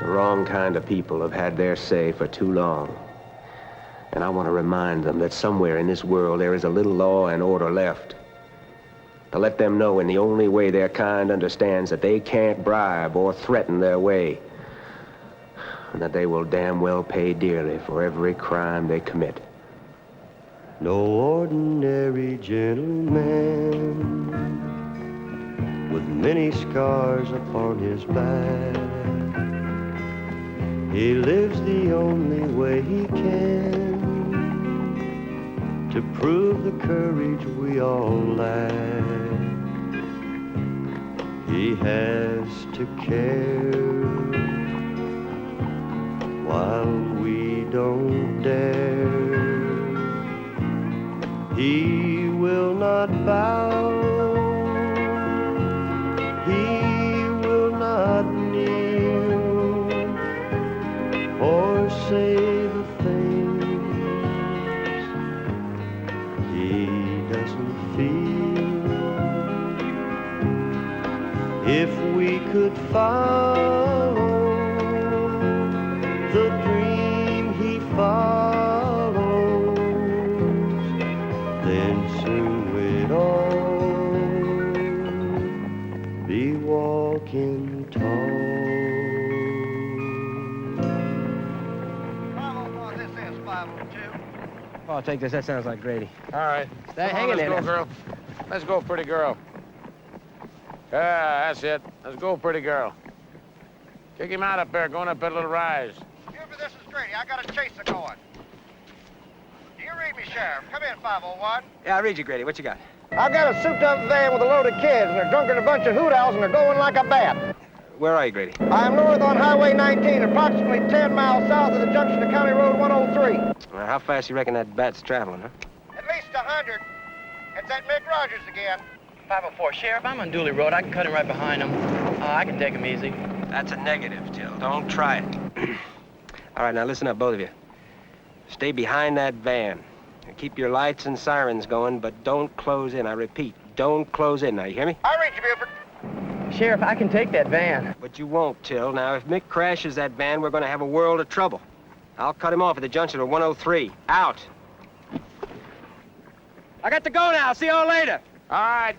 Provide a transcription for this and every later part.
The wrong kind of people have had their say for too long. And I want to remind them that somewhere in this world there is a little law and order left. To let them know in the only way their kind understands that they can't bribe or threaten their way. And that they will damn well pay dearly for every crime they commit. No ordinary gentleman with many scars upon his back. He lives the only way he can to prove the courage we all lack. He has to care while we don't dare. He will not bow. He will not kneel or say the things he doesn't feel. If we could follow the dream he follows, then soon we'd all be walking tall. 504, this is 502. Oh, I'll take this. That sounds like Grady. All right. Stay Come on, hanging let's in go, there. girl. Let's go, pretty girl. Yeah, that's it. Let's go, pretty girl. Kick him out up there, going up that little rise. Buford, this is Grady. I got a chaser going. Do you read me, Sheriff? Come in, 501. Yeah, I'll read you, Grady. What you got? I've got a souped-up van with a load of kids, and they're drunk in a bunch of hoot owls, and they're going like a bat. Where are you, Grady? I am north on Highway 19, approximately 10 miles south of the junction of County Road 103. Well, how fast you reckon that bat's traveling, huh? At least 100. It's that Mick Rogers again. 504, Sheriff, I'm on Dooley Road. I can cut him right behind him. I can take him easy. That's a negative, Till. Don't try it. All right, now listen up, both of you. Stay behind that van. Keep your lights and sirens going, but don't close in. I repeat, don't close in. Now, you hear me? I read you, Buford. Sheriff, I can take that van. But you won't, Till. Now, if Mick crashes that van, we're going to have a world of trouble. I'll cut him off at the junction of 103. Out. I got to go now. See you all later. All right.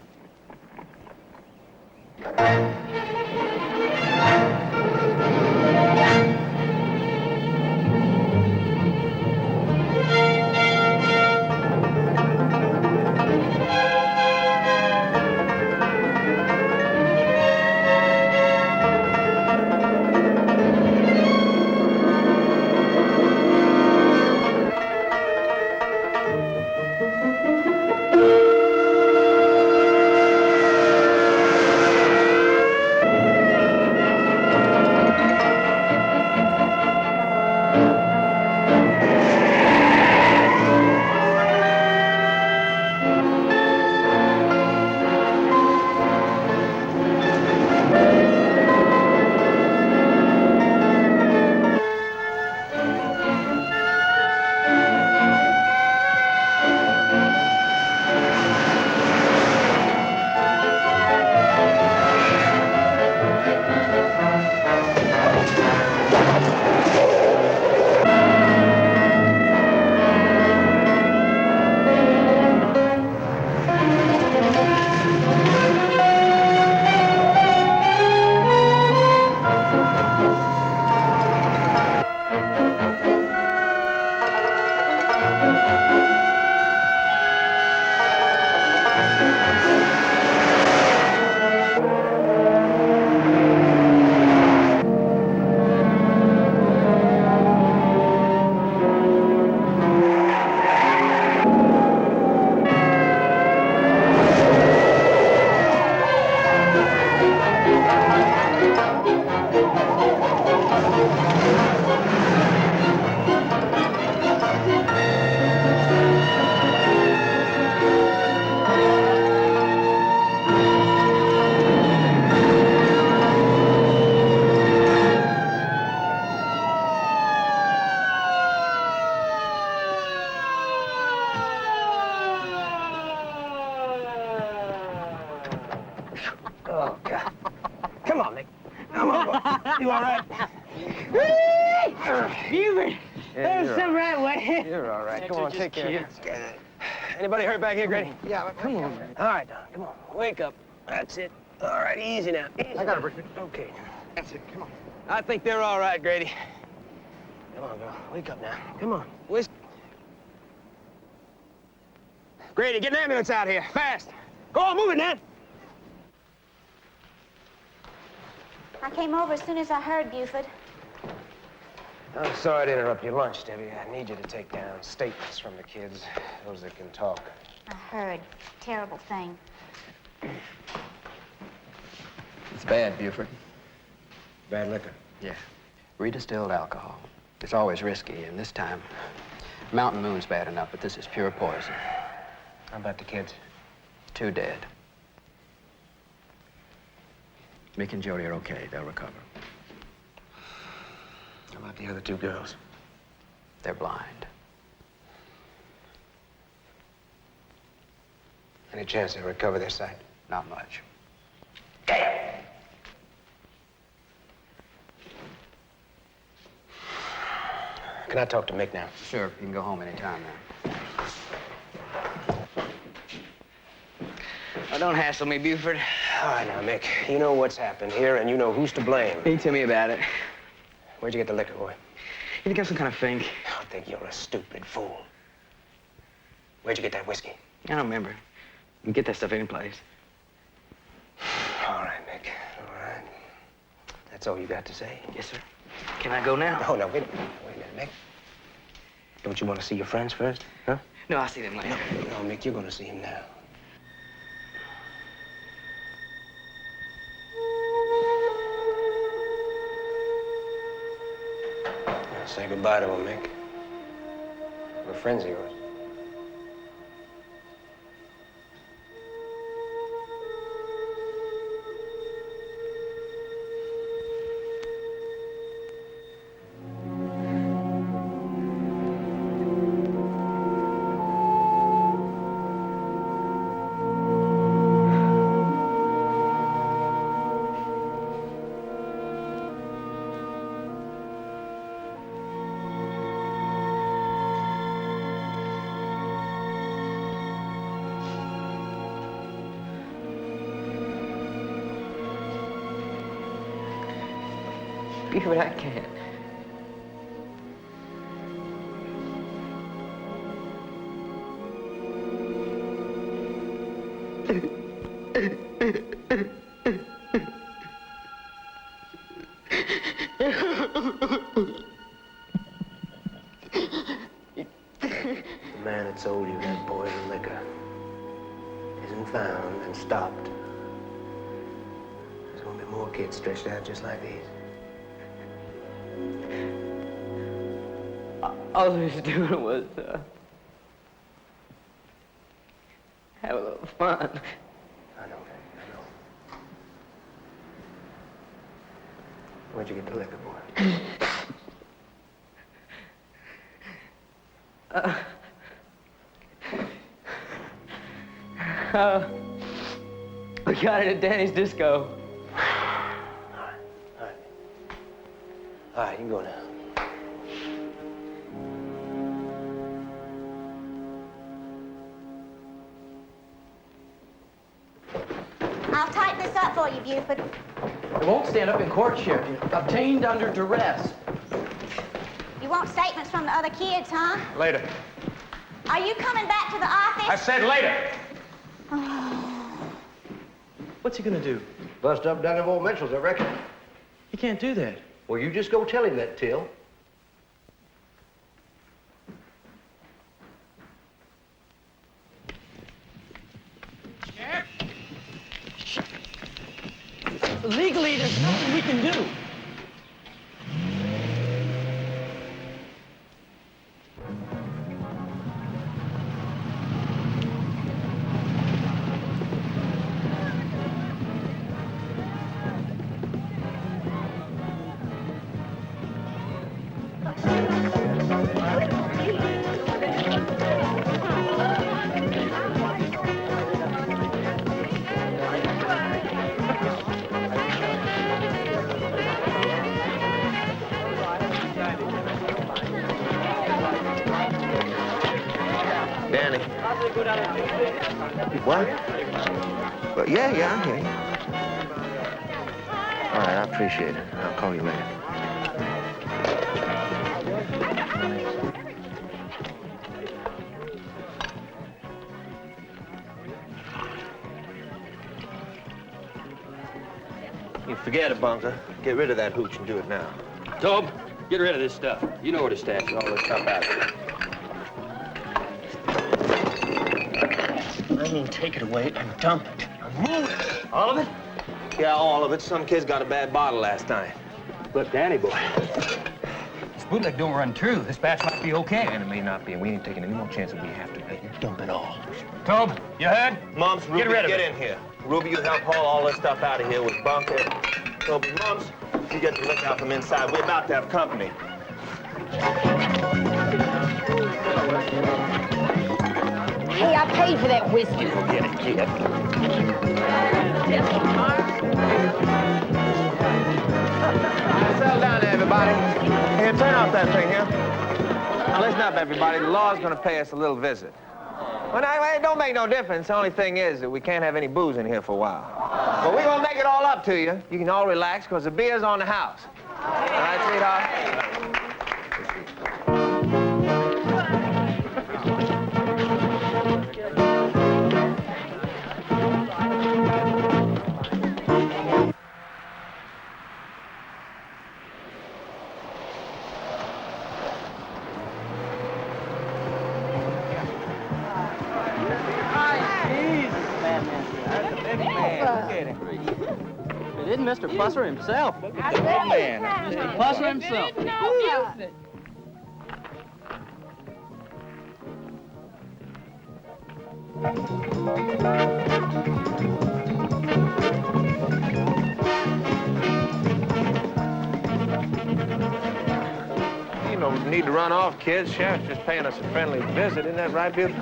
Oh, God. Come on, Nick. Come on. You all right? Buford! That was you're some right way. You're all right. Come on, just take care. kids. Anybody hurt back here, Grady? Yeah, come on. All right, Don, come on. Wake up. That's it. All right, easy now. Easy. I got it, Briskin. Okay. That's it. Come on. I think they're all right, Grady. Come on, girl. Wake up now. Come on. Grady, get an ambulance out here. Fast. Go on, move it, Nan. I came over as soon as I heard Buford. I'm sorry to interrupt your lunch, Debbie. I need you to take down statements from the kids, those that can talk. I heard. Terrible thing. It's bad, Buford. Bad liquor. Yeah. Redistilled alcohol. It's always risky, and this time, Mountain Moon's bad enough, but this is pure poison. How about the kids? 2 dead. Mick and Jody are okay. They'll recover. How about the other 2 girls? They're blind. Any chance they'll recover their sight? Not much. Can I talk to Mick now? Sure, you can go home anytime now. Oh, don't hassle me, Buford. All right, now, Mick, you know what's happened here, and you know who's to blame. You tell me about it. Where'd you get the liquor, boy? You think I'm some kind of fink? I think you're a stupid fool. Where'd you get that whiskey? I don't remember. You can get that stuff any place. All right, Mick, all right. That's all you got to say? Yes, sir. Can I go now? Oh, no, wait a minute, Mick. Don't you want to see your friends first, huh? No, I'll see them later. No, Mick, you're going to see him now. Say goodbye to him, Mick. We're friends of yours. Buford, I can't. The man that sold you that poison liquor isn't found and stopped. There's gonna be more kids stretched out just like these. All I was doing was, have a little fun. I know, I know. Where'd you get the liquor, boy? We got it at Danny's disco. All right, you can go now. I'll type this up for you, Buford. It won't stand up in court, Sheriff. Obtained under duress. You want statements from the other kids, huh? Later. Are you coming back to the office? I said later. What's he gonna do? Bust up down them old Mitchells, I reckon. He can't do that. Well, you just go tell him that, Till. Legally, there's nothing we can do. What? Well, yeah, I hear you. All right, I appreciate it. I'll call you later. You forget it, Bunker. Get rid of that hooch and do it now. Tobe, get rid of this stuff. You know where to stash all this stuff out. I mean, take it away and dump it. Move it. All of it? Yeah, all of it. Some kid's got a bad bottle last night. Look, Danny boy. This bootleg don't run true. This batch might be okay. And it may not be, and we ain't taking any more chances. We have to let you dump it all. Tobe, you heard? Mumps, Ruby, Get rid of get it. in here. Ruby, you help haul all this stuff out of here with Bunker. Toby, Mumps, you get the liquor out from inside. We're about to have company. Hey, I paid for that whiskey. Go get it, kid. Settle down there, everybody. Here, turn off that thing here. Now, listen up, everybody. The law's going to pay us a little visit. Well, now, it don't make no difference. The only thing is that we can't have any booze in here for a while. But we're going to make it all up to you. You can all relax, because the beer's on the house. All right, sweetheart? It isn't Mr. Pusser himself. Look at the big man. Mr. Pusser himself. You don't need to run off, kids. Sheriff's just paying us a friendly visit. Isn't that right, Buford?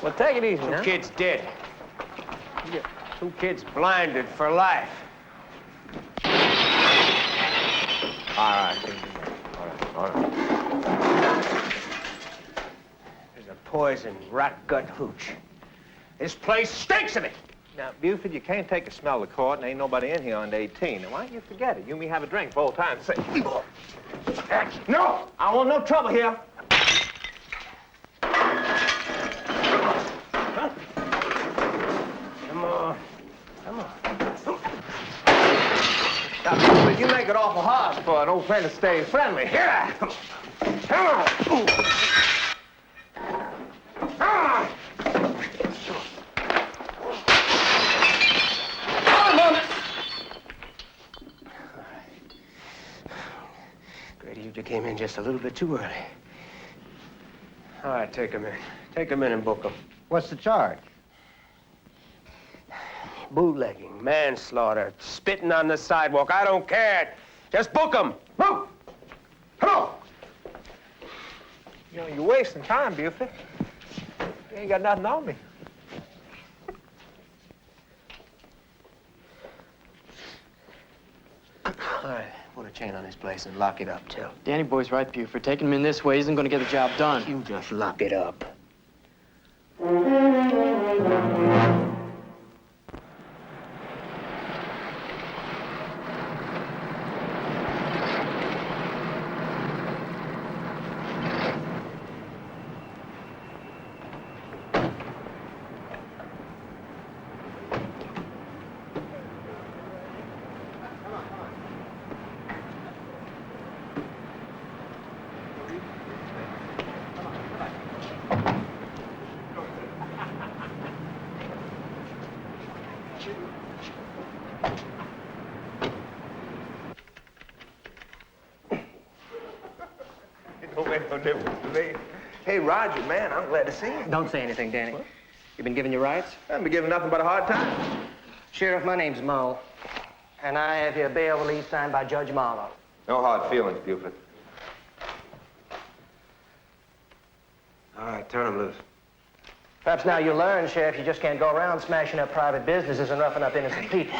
Well, take it easy, Two now. kids dead. Two kids blinded for life. All right. All right. There's a poison, rot-gut hooch. This place stinks of it. Now, Buford, you can't take a smell of court, and ain't nobody in here under 18. Now, why don't you forget it? You and me have a drink both times. Say, No! I want no trouble here. Come on. Come on. now, Buford, you make it awful hard for an old friend to stay friendly. Here, come on. Come on. Grady, you came in just a little bit too early. All right, take him in. Take him in and book him. What's the charge? Bootlegging, manslaughter, spitting on the sidewalk. I don't care. Just book him. Move! Come on! You know, you're wasting time, Buford. You ain't got nothing on me. All right, put a chain on this place and lock it up, Till. Danny boy's right, Buford. Taking him in this way isn't going to get the job done. You just lock it up. Don't make no difference to me. Hey, Roger, man, I'm glad to see you. Don't say anything, Danny. You been given your rights? I haven't been given nothing but a hard time. Sheriff, my name's Mo, and I have your bail release signed by Judge Marlowe. No hard feelings, Buford. All right, turn him loose. Perhaps now you learn, Sheriff, you just can't go around smashing up private businesses and roughing up innocent people.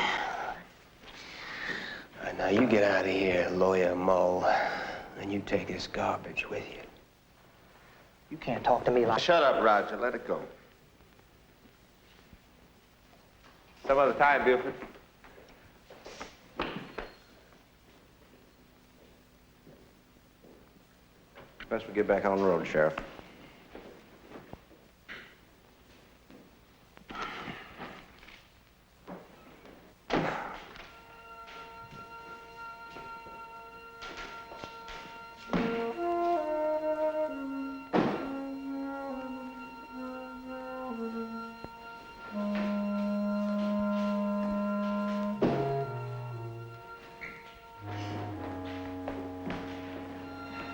All right, now you get out of here, Lawyer Mo, and you take this garbage with you. You can't talk to me like... Shut up, Roger. Let it go. Some other time, Buford. Best we get back on the road, Sheriff.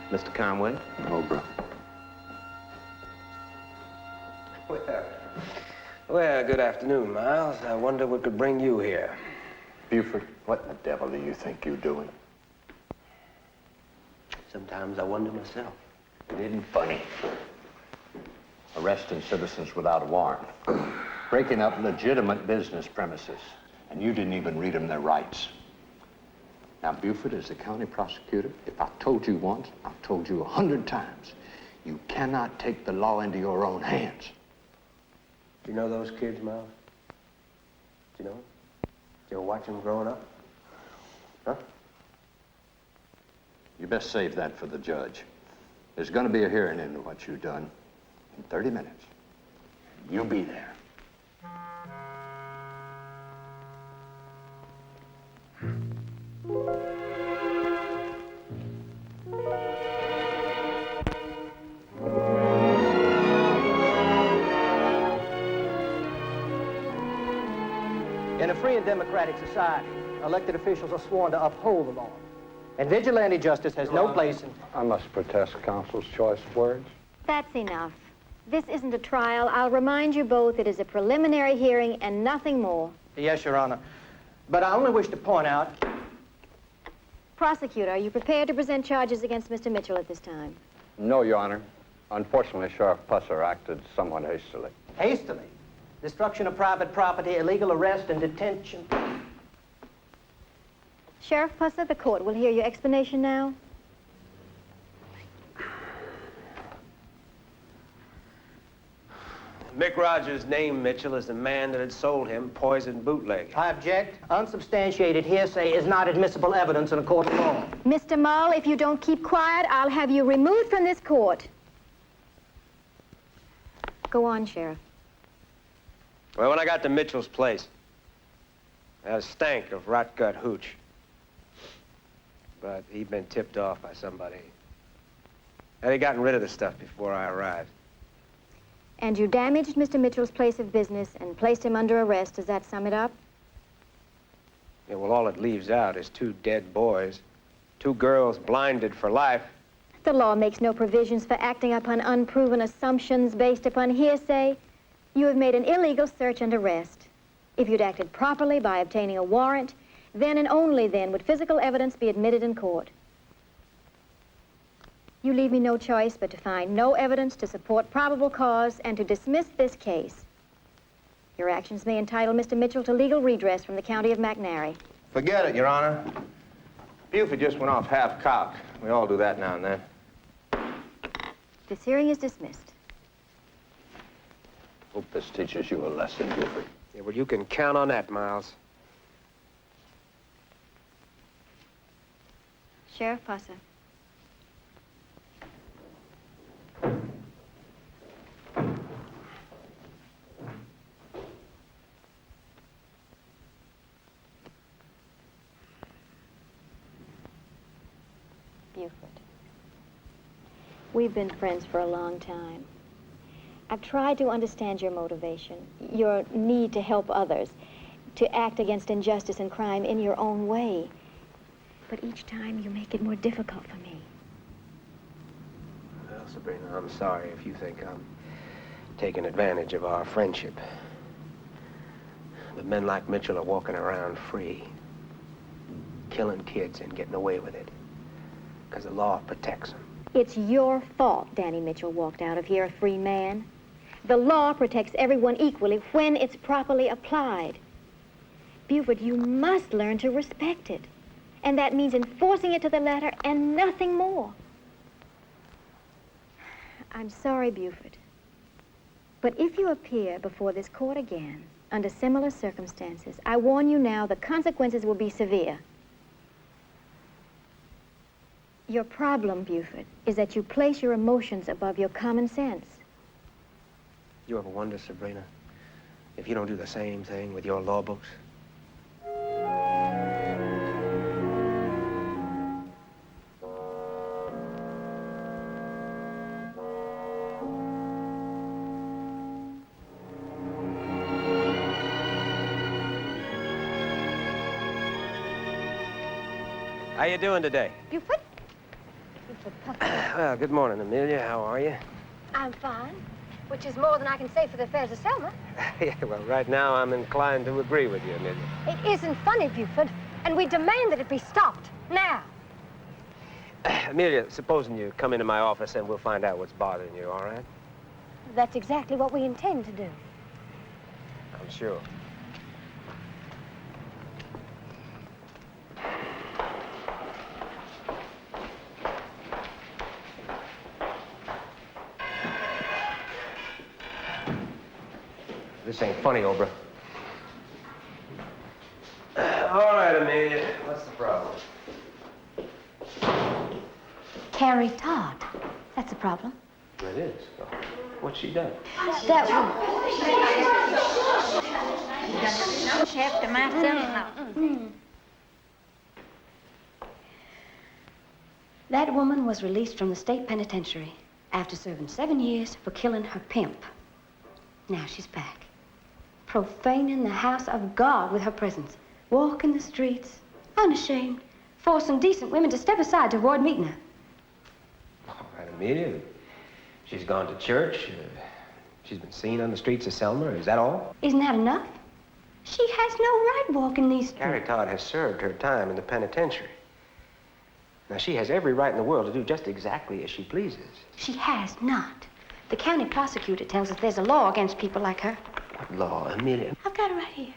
Mr. Conway? Obra. Well, good afternoon, Miles. I wonder what could bring you here. Buford, what the devil do you think you're doing? Sometimes I wonder myself. It isn't funny. Arresting citizens without a warrant. Breaking up legitimate business premises. And you didn't even read them their rights. Now, Buford, as the county prosecutor, if I've told you once, I've told you 100 times, you cannot take the law into your own hands. You know those kids, Miles? Do you know them? You ever watch them growing up? Huh? You best save that for the judge. There's going to be a hearing into what you've done in 30 minutes. You'll be there. In a free and democratic society, elected officials are sworn to uphold the law. And vigilante justice has no place in... I must protest counsel's choice of words. That's enough. This isn't a trial. I'll remind you both it is a preliminary hearing and nothing more. Yes, Your Honor. But I only wish to point out... Prosecutor, are you prepared to present charges against Mr. Mitchell at this time? No, Your Honor. Unfortunately, Sheriff Pusser acted somewhat hastily. Hastily? Destruction of private property, illegal arrest and detention. Sheriff Pusser, the court will hear your explanation now. Mick Rogers named Mitchell as the man that had sold him poisoned bootleg. I object. Unsubstantiated hearsay is not admissible evidence in a court of law. Mr. Mull, if you don't keep quiet, I'll have you removed from this court. Go on, Sheriff. Well, when I got to Mitchell's place, there was a stank of rot-gut hooch. But he'd been tipped off by somebody. And he'd gotten rid of the stuff before I arrived. And you damaged Mr. Mitchell's place of business and placed him under arrest. Does that sum it up? Yeah, well, all it leaves out is 2 dead boys, 2 girls blinded for life. The law makes no provisions for acting upon unproven assumptions based upon hearsay. You have made an illegal search and arrest. If you'd acted properly by obtaining a warrant, then and only then would physical evidence be admitted in court. You leave me no choice but to find no evidence to support probable cause and to dismiss this case. Your actions may entitle Mr. Mitchell to legal redress from the county of McNary. Forget it, Your Honor. Buford just went off half-cocked. We all do that now and then. This hearing is dismissed. Hope this teaches you a lesson, Buford. Yeah, well, you can count on that, Miles. Sheriff Pusser. Buford. We've been friends for a long time. I've tried to understand your motivation, your need to help others, to act against injustice and crime in your own way. But each time you make it more difficult for me. Well, Sabrina, I'm sorry if you think I'm taking advantage of our friendship. But men like Mitchell are walking around free, killing kids and getting away with it, because the law protects them. It's your fault Danny Mitchell walked out of here a free man. The law protects everyone equally when it's properly applied. Buford, you must learn to respect it. And that means enforcing it to the letter and nothing more. I'm sorry, Buford. But if you appear before this court again, under similar circumstances, I warn you now, the consequences will be severe. Your problem, Buford, is that you place your emotions above your common sense. You ever wonder, Sabrina, if you don't do the same thing with your law books? How you doing today? Buford? Well, good morning, Amelia. How are you? I'm fine, which is more than I can say for the affairs of Selma. Yeah, well, right now I'm inclined to agree with you, Amelia. It isn't funny, Buford, and we demand that it be stopped, now. Amelia, supposing you come into my office and we'll find out what's bothering you, all right? That's exactly what we intend to do. I'm sure. This ain't funny, Obra. All right, Amelia. What's the problem? Carrie Todd. That's the problem. It is. What's she done? That one. Chef to myself. That woman was released from the state penitentiary after serving 7 years for killing her pimp. Now she's back, profaning the house of God with her presence, walking the streets, unashamed, forcing decent women to step aside to avoid meeting her. All right, Amelia. She's gone to church. She's been seen on the streets of Selma. Is that all? Isn't that enough? She has no right walking these streets. Carrie Todd has served her time in the penitentiary. Now, she has every right in the world to do just exactly as she pleases. She has not. The county prosecutor tells us there's a law against people like her. What law, Amelia? I've got it right here.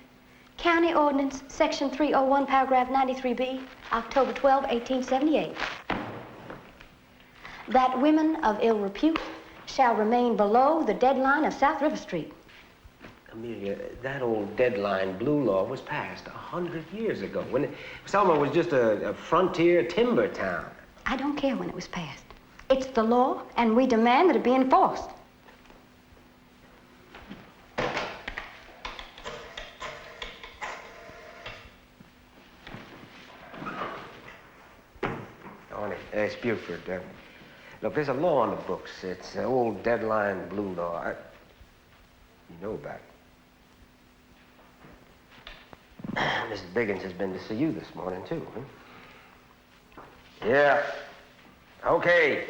County Ordinance, Section 301, Paragraph 93B, October 12, 1878. That women of ill repute shall remain below the deadline of South River Street. Amelia, that old deadline blue law was passed 100 years ago when Selma was just a frontier timber town. I don't care when it was passed. It's the law, and we demand that it be enforced. It's Buford. Look, there's a law on the books. It's an old deadline blue law. You know about it. Mrs. Biggins has been to see you this morning, too, huh? Yeah. Okay.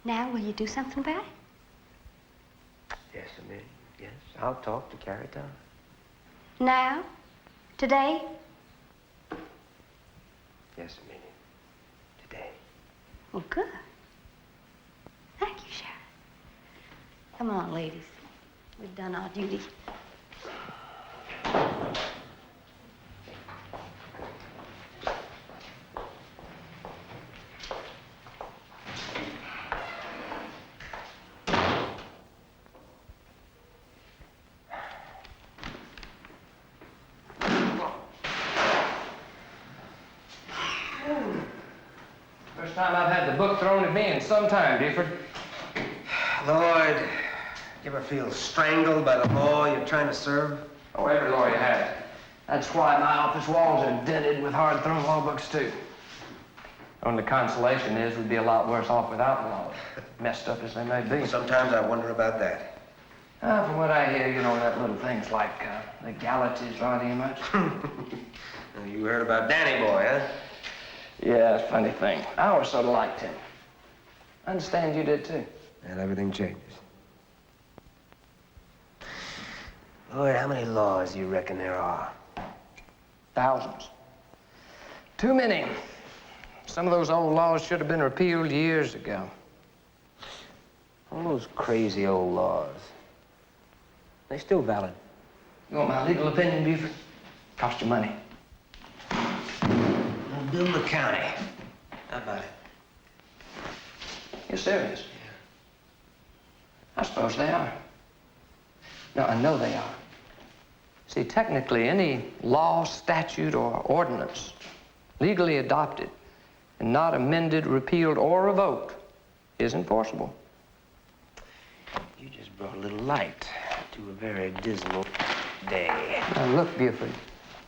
Now, will you do something about it? Yes, Amelia. Yes, I'll talk to Carrie Todd. Now? Today? Yes, Amelia. Today. Well, good. Thank you, Sheriff. Come on, ladies. We've done our duty. First time I've had the book thrown at me in some time, Buford. Lloyd, you ever feel strangled by the law you're trying to serve? Oh, every lawyer has. That's why my office walls are dented with hard-thrown law books, too. Only consolation is we'd be a lot worse off without the law, messed up as they may be. Sometimes I wonder about that. From what I hear, you know, that little things like legalities bother you much? You heard about Danny Boy, huh? Yeah, it's a funny thing. I always sort of liked him. I understand you did, too. And everything changes. Lloyd, how many laws do you reckon there are? Thousands. Too many. Some of those old laws should have been repealed years ago. All those crazy old laws. They're still valid. You want my legal opinion, Buford? Cost you money. We'll build a county. How about it? You're serious? I suppose they are. No, I know they are. See, technically, any law, statute, or ordinance legally adopted and not amended, repealed, or revoked is enforceable. You just brought a little light to a very dismal day. Now, look, Buford,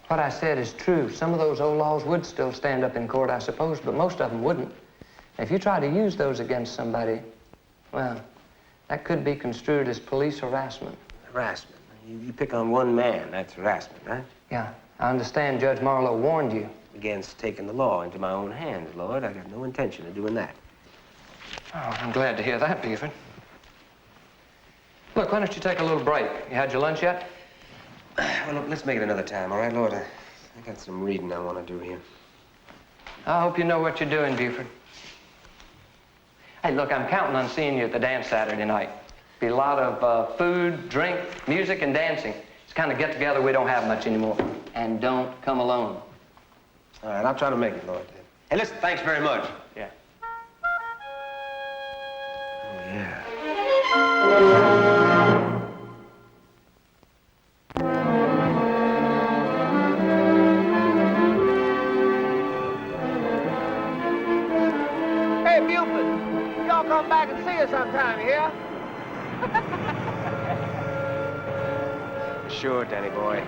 what I said is true. Some of those old laws would still stand up in court, I suppose, but most of them wouldn't. If you try to use those against somebody, well, that could be construed as police harassment. Harassment? You pick on one man, that's harassment, right? Yeah, I understand Judge Marlowe warned you. Against taking the law into my own hands, Lord. I got no intention of doing that. Oh, I'm glad to hear that, Buford. Look, why don't you take a little break? You had your lunch yet? Well, look, let's make it another time, all right, Lord? I got some reading I want to do here. I hope you know what you're doing, Buford. Hey, look, I'm counting on seeing you at the dance Saturday night. Be a lot of food, drink, music, and dancing. It's kind of get-together we don't have much anymore. And don't come alone. All right, I'll try to make it, Lord. Hey, listen, thanks very much. Yeah. Oh, yeah. Hey, Buford, y'all come back and see us sometime, here? Sure, Danny boy.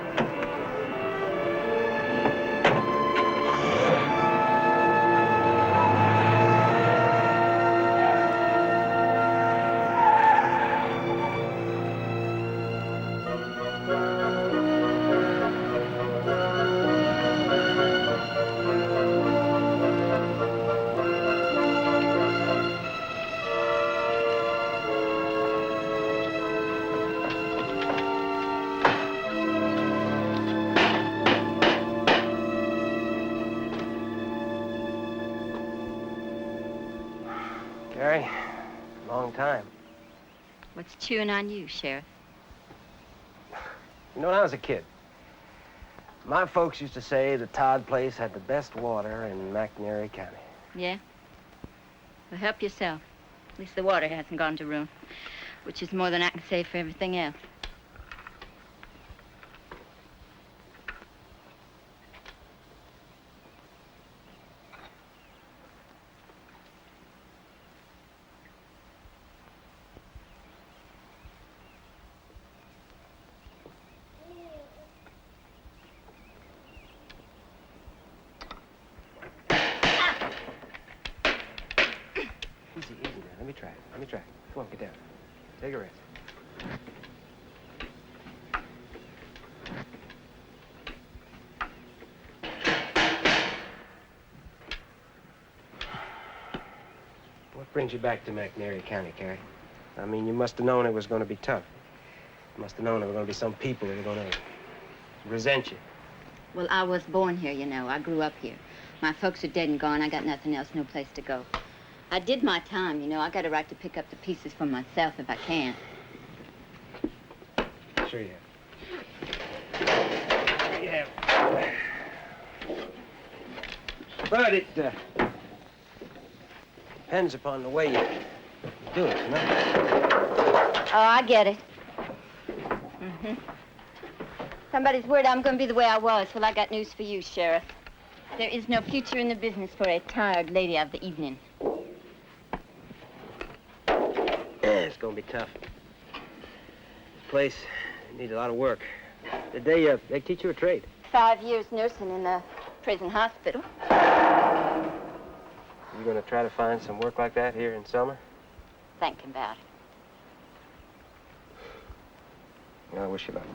Gary, long time. What's chewing on you, Sheriff? You know, when I was a kid, my folks used to say the Todd place had the best water in McNairy County. Yeah? Well, help yourself. At least the water hasn't gone to ruin, which is more than I can say for everything else. Easy, easy now. Let me try it. Let me try it. Come on, get down. Take a rest. What brings you back to McNairy County, Carrie? I mean, you must have known it was going to be tough. You must have known there were going to be some people that were going to resent you. Well, I was born here, you know. I grew up here. My folks are dead and gone. I got nothing else, no place to go. I did my time, you know. I got a right to pick up the pieces for myself if I can. Sure you have. Yeah. But it depends upon the way you do it, you know? Oh, I get it. Mm-hmm. Somebody's worried I'm going to be the way I was. Well, I got news for you, Sheriff. There is no future in the business for a tired lady of the evening. It's going to be tough. This place needs a lot of work. Did they teach you a trade? 5 years nursing in the prison hospital. You going to try to find some work like that here in Selma? Thinking about it. Well, I wish you luck.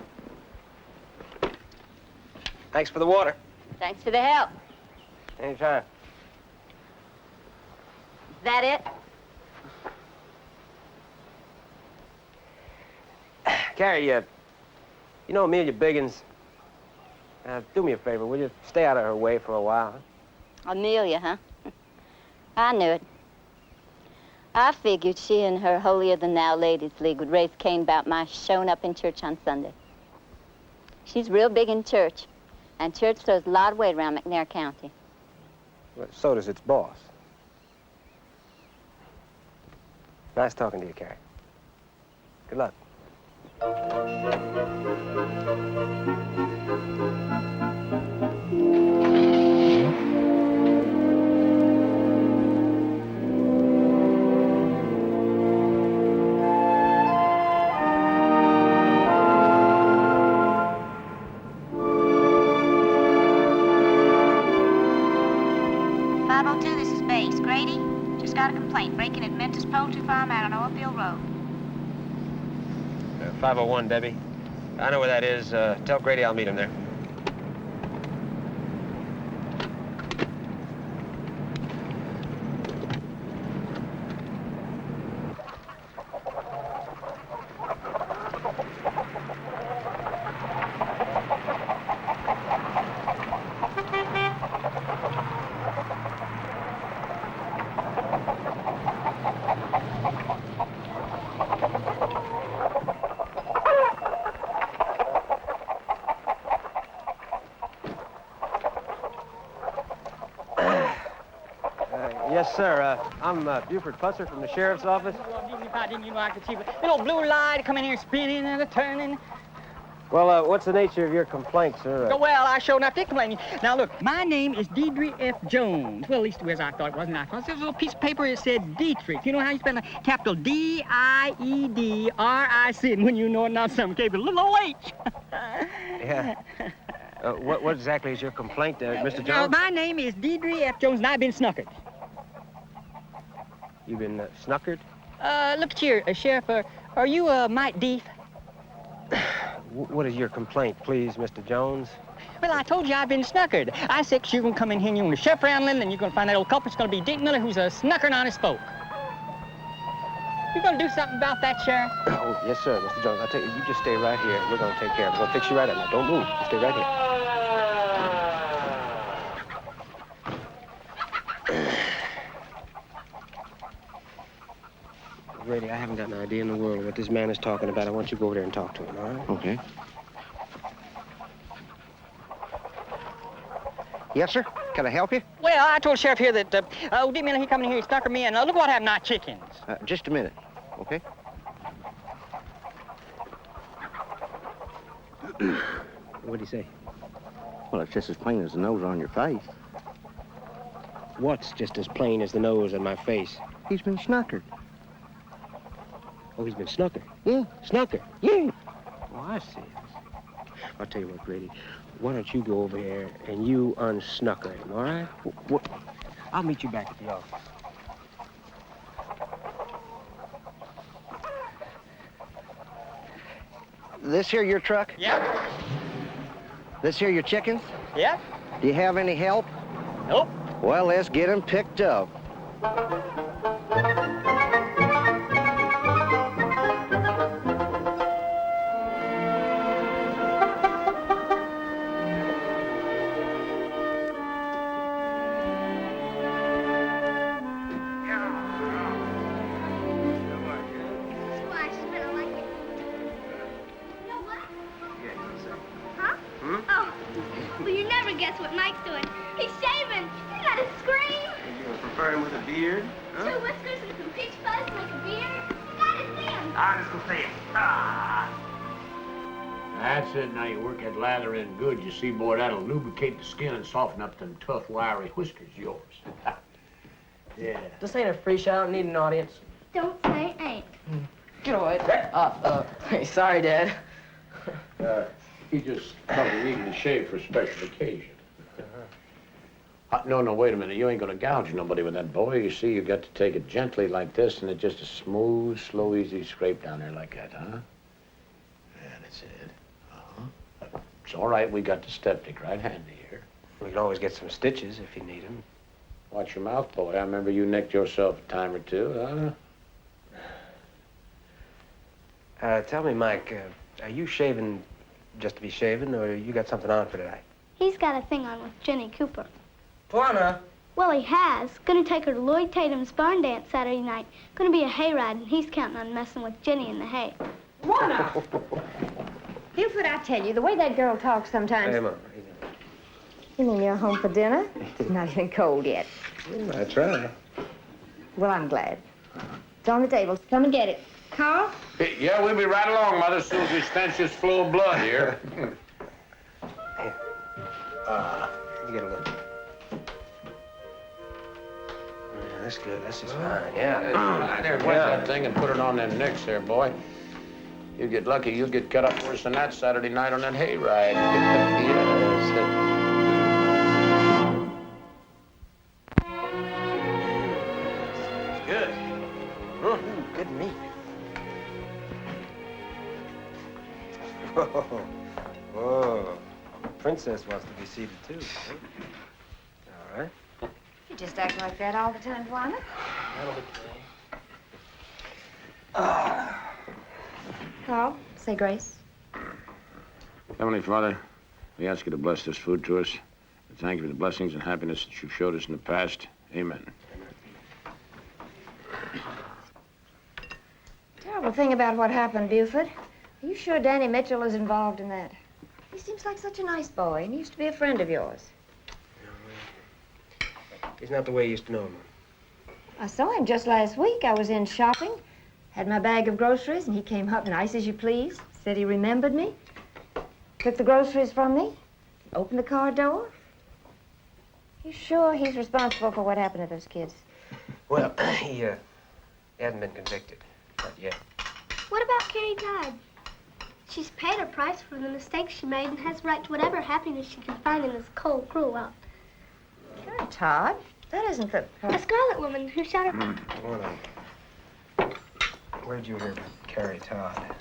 Thanks for the water. Thanks for the help. Anytime. Is that it? Carrie, You know Amelia Biggins? Do me a favor, will you? Stay out of her way for a while. Huh? Amelia, huh? I knew it. I figured she and her holier-than-thou ladies league would raise Cain about my showing up in church on Sunday. She's real big in church, and church throws a lot of weight around McNair County. Well, so does its boss. Nice talking to you, Carrie. Good luck. 502, this is Base. Grady, just got a complaint. Breaking at Mentis Poultry Farm out on Oilfield Road. 501, Debbie. I know where that is. Tell Grady I'll meet him there. Yes, sir. I'm Buford Pusser from the Sheriff's Office. You know, blue light come in here spinning and turning. Well, what's the nature of your complaint, sir? Well, I sure enough did complain. Now, look, my name is Deidre F. Jones. Well, at least as I thought it was, and I thought there was a little piece of paper that said Dietrich. You know how you spell a capital D-I-E-D-R-I-C, and when you know it, not some capital little H. Yeah. What exactly is your complaint, Mr. Jones? Now, my name is Deidre F. Jones, and I've been snookered. You've been snookered? Look at here, Sheriff, are you Mike Deef? What is your complaint, please, Mr. Jones? Well, I told you I've been snookered. I said you're going to come in here and you're going to chef around Lynn, and you're going to find that old culprit's going to be Dink Miller, who's a snuckering on his folk. You going to do something about that, Sheriff? Oh, yes, sir, Mr. Jones. I'll tell you, you just stay right here. We're going to take care of it. We're going to fix you right up. Now, don't move. Just stay right here. Grady, I haven't got an idea in the world what this man is talking about. I want you to go over there and talk to him, all right? Okay. Yes, sir? Can I help you? Well, I told the Sheriff here that old Dink Miller, he come in here, he snuckered me, and look what happened to our chickens. Just a minute, okay? What'd he say? Well, it's just as plain as the nose on your face. What's just as plain as the nose on my face? He's been snookered. Oh, he's been snookered? Yeah. Snookered? Yeah. Oh, I see. I'll tell you what, Grady. Why don't you go over here and you unsnucker him, all right? I'll meet you back at the office. This here your truck? Yep. This here your chickens? Yep. Do you have any help? Nope. Well, let's get them picked up. Guess what Mike's doing? He's shaving. You gotta scream. You gonna prefer him with a beard? Huh? 2 whiskers and some peach fuzz make a beard. You gotta see him. Let's go see him. That's it. Now you work that lather in good. You see, boy, that'll lubricate the skin and soften up them tough, wiry whiskers of yours. Yeah. This ain't a free show. I don't need an audience. Don't say ain't. Get away. Hey, sorry, Dad. He just conveniently shaved for a special occasion. No, wait a minute. You ain't gonna gouge nobody with that, boy. You see, you got to take it gently like this, and it's just a smooth, slow, easy scrape down there like that, huh? Yeah, that's it. It's all right. We got the steptic right handy here. We can always get some stitches if you need them. Watch your mouth, boy. I remember you nicked yourself a time or two, huh? Tell me, Mike, are you shaving Just to be shaven, or you got something on for today? He's got a thing on with Jenny Cooper. Tawana! Well, he has. Gonna take her to Lloyd Tatum's barn dance Saturday night. Gonna be a hayride, and he's counting on messing with Jenny in the hay. Tawana! Buford, I tell you, the way that girl talks sometimes... Hey, Mom. You mean you're home for dinner? It's not even cold yet. I try. Well, I'm glad. It's on the table. Come and get it. Carl? Yeah, we'll be right along, Mother, as soon as we stench this flow of blood here. You get a look. Yeah, that's good. That's just fine. Yeah. There, wet that thing and put it on them necks there, boy. You get lucky, you'll get cut up worse than that Saturday night on that hayride. Good. Good meat. Whoa. Whoa. Princess wants to be seated, too. Huh? All right. You just act like that all the time, Tawana. That'll be Carl, say grace. Heavenly Father, we ask you to bless this food to us. We thank you for the blessings and happiness that you've showed us in the past. Amen. Terrible thing about what happened, Buford. Are you sure Danny Mitchell is involved in that? He seems like such a nice boy, and he used to be a friend of yours. He's not the way you used to know him. I saw him just last week. I was in shopping, had my bag of groceries, and he came up nice as you please. Said he remembered me, took the groceries from me, opened the car door. You sure he's responsible for what happened to those kids? Well, he hasn't been convicted. Not yet. What about Carrie Todd? She's paid her price for the mistakes she made and has right to whatever happiness she can find in this cold, cruel world. Carrie Todd? That isn't the... The Scarlet Woman who shot her... Where did you hear about Carrie Todd?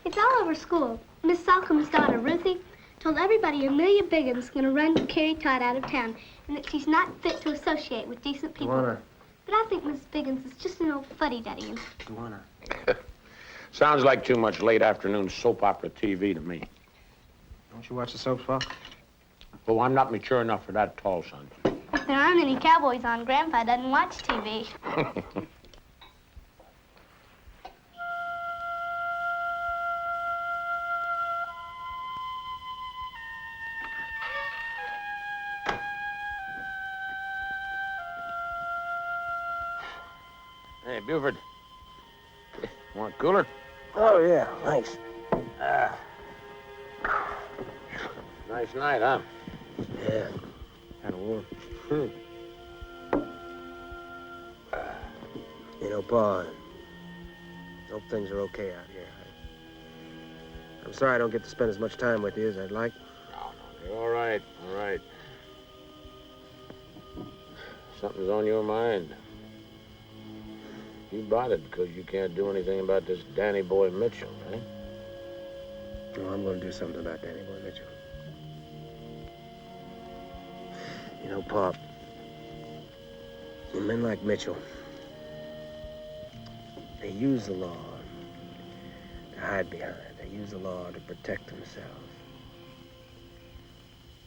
It's all over school. Miss Salcombe's daughter, Ruthie, told everybody Amelia Biggin's gonna run Carrie Todd out of town and that she's not fit to associate with decent people. Tawana. But I think Miss Biggins is just an old fuddy-duddy. And... Tawana. Sounds like too much late afternoon soap opera TV to me. Don't you watch the soaps, Pop? Oh, I'm not mature enough for that at all, son. If there aren't any cowboys on, Grandpa doesn't watch TV. Hey, Buford. Want a cooler? Oh, yeah. Thanks. Nice night, huh? Yeah. Kind of warm. You know, Pa, I hope things are okay out here. I'm sorry I don't get to spend as much time with you as I'd like. No, you're all right, all right. Something's on your mind. You bothered because you can't do anything about this Danny Boy Mitchell, right? No, I'm going to do something about Danny Boy Mitchell. You know, Pop, men like Mitchell, they use the law to hide behind. They use the law to protect themselves.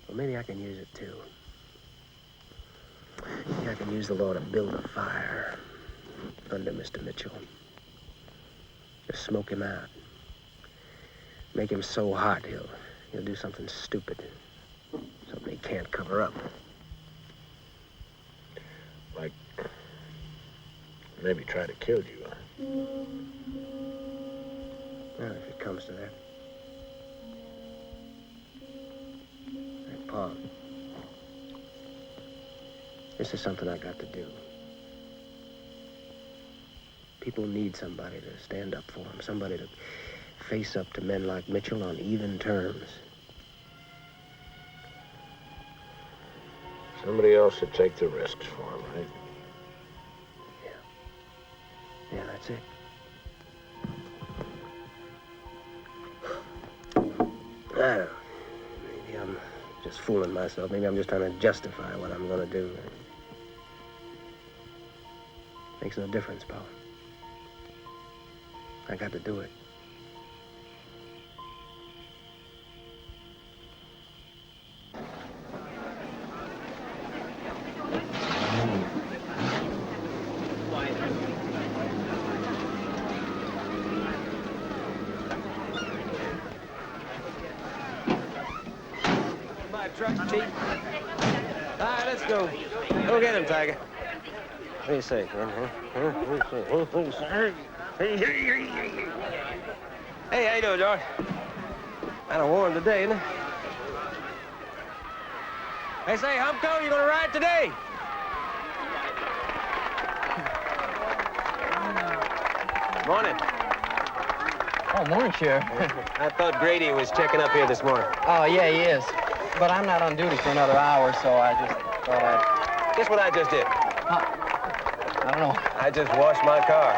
Well, maybe I can use it, too. Maybe I can use the law to build a fire under Mr. Mitchell. Just smoke him out. Make him so hot he'll do something stupid. Something he can't cover up. Like, maybe try to kill you, huh? Well, if it comes to that. Hey, Pa, this is something I got to do. People need somebody to stand up for them, somebody to face up to men like Mitchell on even terms. Somebody else to take the risks for him, right? Yeah, that's it. I don't know. Maybe I'm just fooling myself. Maybe I'm just trying to justify what I'm going to do. Makes no difference, Pa. I got to do it. truck, Chief. All right, let's go. Go get him, Tiger. What do you say, man? Hey, how you doing, George? Kind of warm today, isn't it? Hey, say, Humco, you gonna ride today? Morning. Oh, morning, Sheriff. I thought Grady was checking up here this morning. Oh, yeah, he is. But I'm not on duty for another hour, so I just thought I'd... Guess what I just did? I don't know. I just washed my car.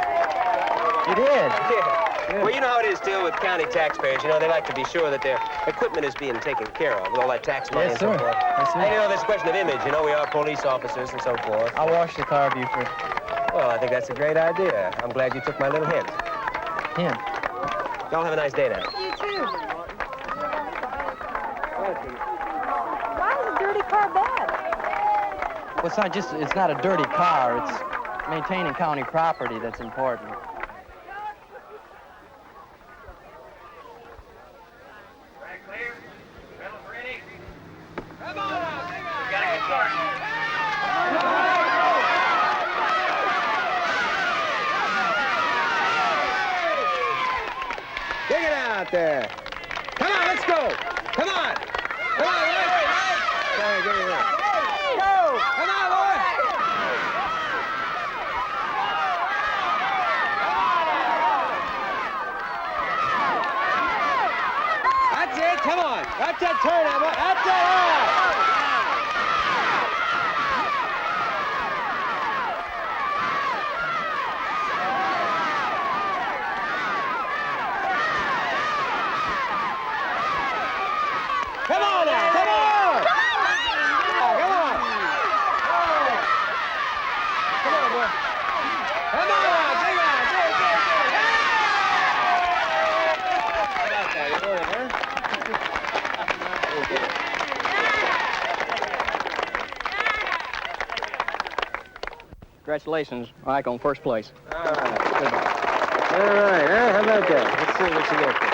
You did? Yeah. Well, you know how it is still with county taxpayers. You know, they like to be sure that their equipment is being taken care of with all that tax money and so forth. Yes, sir. And, you know, this question of image. You know, we are police officers and so forth. I'll wash the car, Buford. Well, I think that's a great idea. I'm glad you took my little hint. Hint? Y'all have a nice day now. You too. Why is a dirty car bad? Well, it's not a dirty car. It's maintaining county property that's important. Dig it out there. Come on, let's go. Come on. Come on, right. Sorry, give me that. Go. Come on, boy. That's it. Come on. That's that turn, Emma. That's it. Come on now, come on! Come on! Come on, boy. Come on now, dig out, dig. How about that, you doing, huh? Congratulations, Mike, on first place. All right, huh? How about that? Let's see what you got there.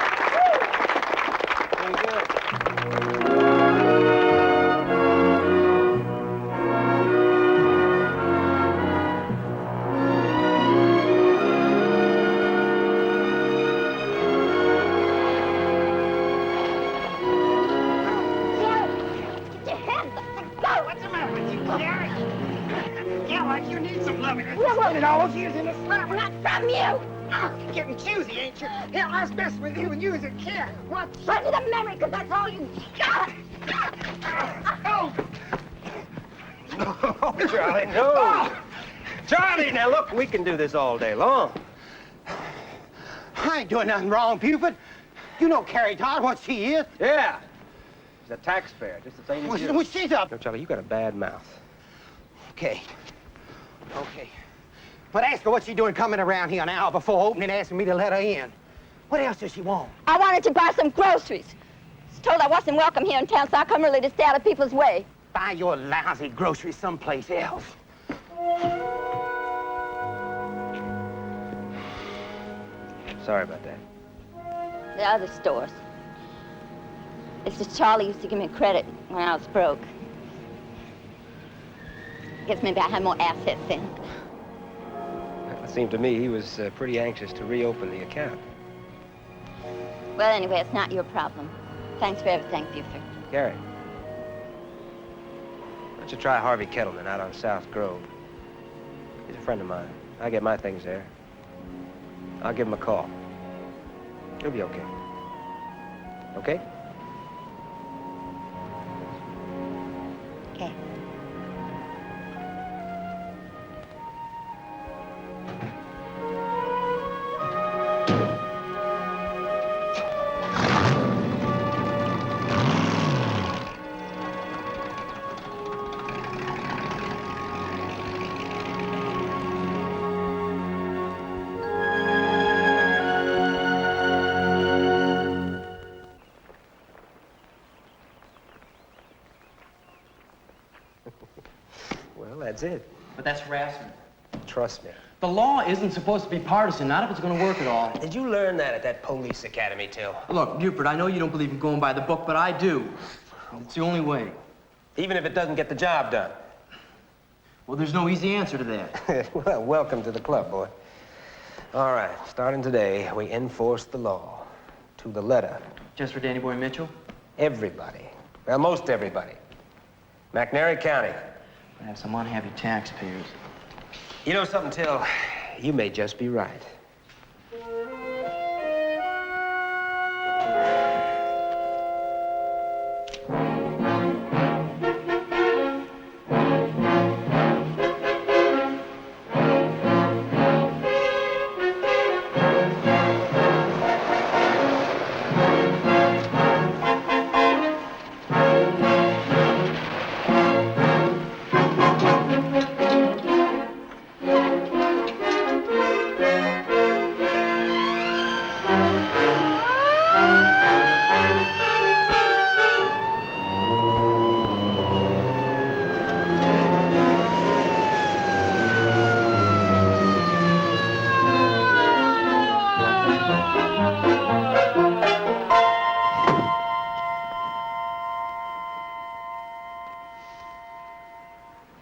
From you! Oh, getting choosy, ain't you? Hell, I was best with you when you was a kid. What's friend of the memory, because that's all you got. Oh! No, Charlie, no. Oh. Charlie, now look, we can do this all day long. I ain't doing nothing wrong, Buford. You know Carrie Todd, what she is. Yeah. She's a taxpayer, just the same as you. Well, she's up. No, Charlie, you got a bad mouth. Okay. Okay. But ask her what she's doing coming around here an hour before opening, asking me to let her in. What else does she want? I wanted to buy some groceries. I was told I wasn't welcome here in town, so I come early to stay out of people's way. Buy your lousy groceries someplace else. Sorry about that. The other stores. It's just Charlie used to give me credit when I was broke. Guess maybe I had more assets then. It seemed to me he was pretty anxious to reopen the account. Well, anyway, it's not your problem. Thanks for everything, Buford. Gary, why don't you try Harvey Kettleman out on South Grove? He's a friend of mine. I get my things there. I'll give him a call. He'll be okay. Okay? Okay. Well, that's it. But that's harassment. Trust me. The law isn't supposed to be partisan, not if it's going to work at all. Did you learn that at that police academy, Till? Look, Buford, I know you don't believe in going by the book, but I do. It's the only way. Even if it doesn't get the job done. Well, there's no easy answer to that. Well, welcome to the club, boy. All right, starting today, we enforce the law to the letter. Just for Danny Boy Mitchell? Everybody. Well, most everybody. McNairy County. We have some unhappy taxpayers. You know something, Till? You may just be right.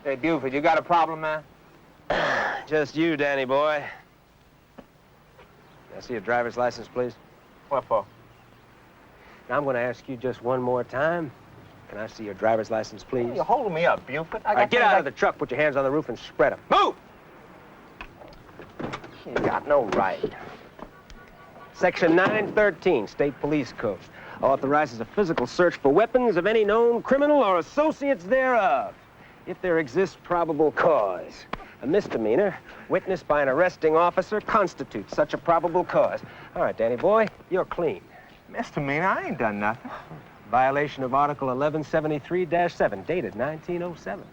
Hey, Buford, you got a problem, man? Just you, Danny boy. Can I see your driver's license, please? What for? Now, I'm going to ask you just one more time. Can I see your driver's license, please? You're holding me up, Buford. All right, get out of the truck, put your hands on the roof, and spread them. Move! You got no right. Section 913, State Police Code, authorizes a physical search for weapons of any known criminal or associates thereof, if there exists probable cause. A misdemeanor witnessed by an arresting officer constitutes such a probable cause. All right, Danny boy, you're clean. Misdemeanor? I ain't done nothing. Violation of Article 1173-7, dated 1907.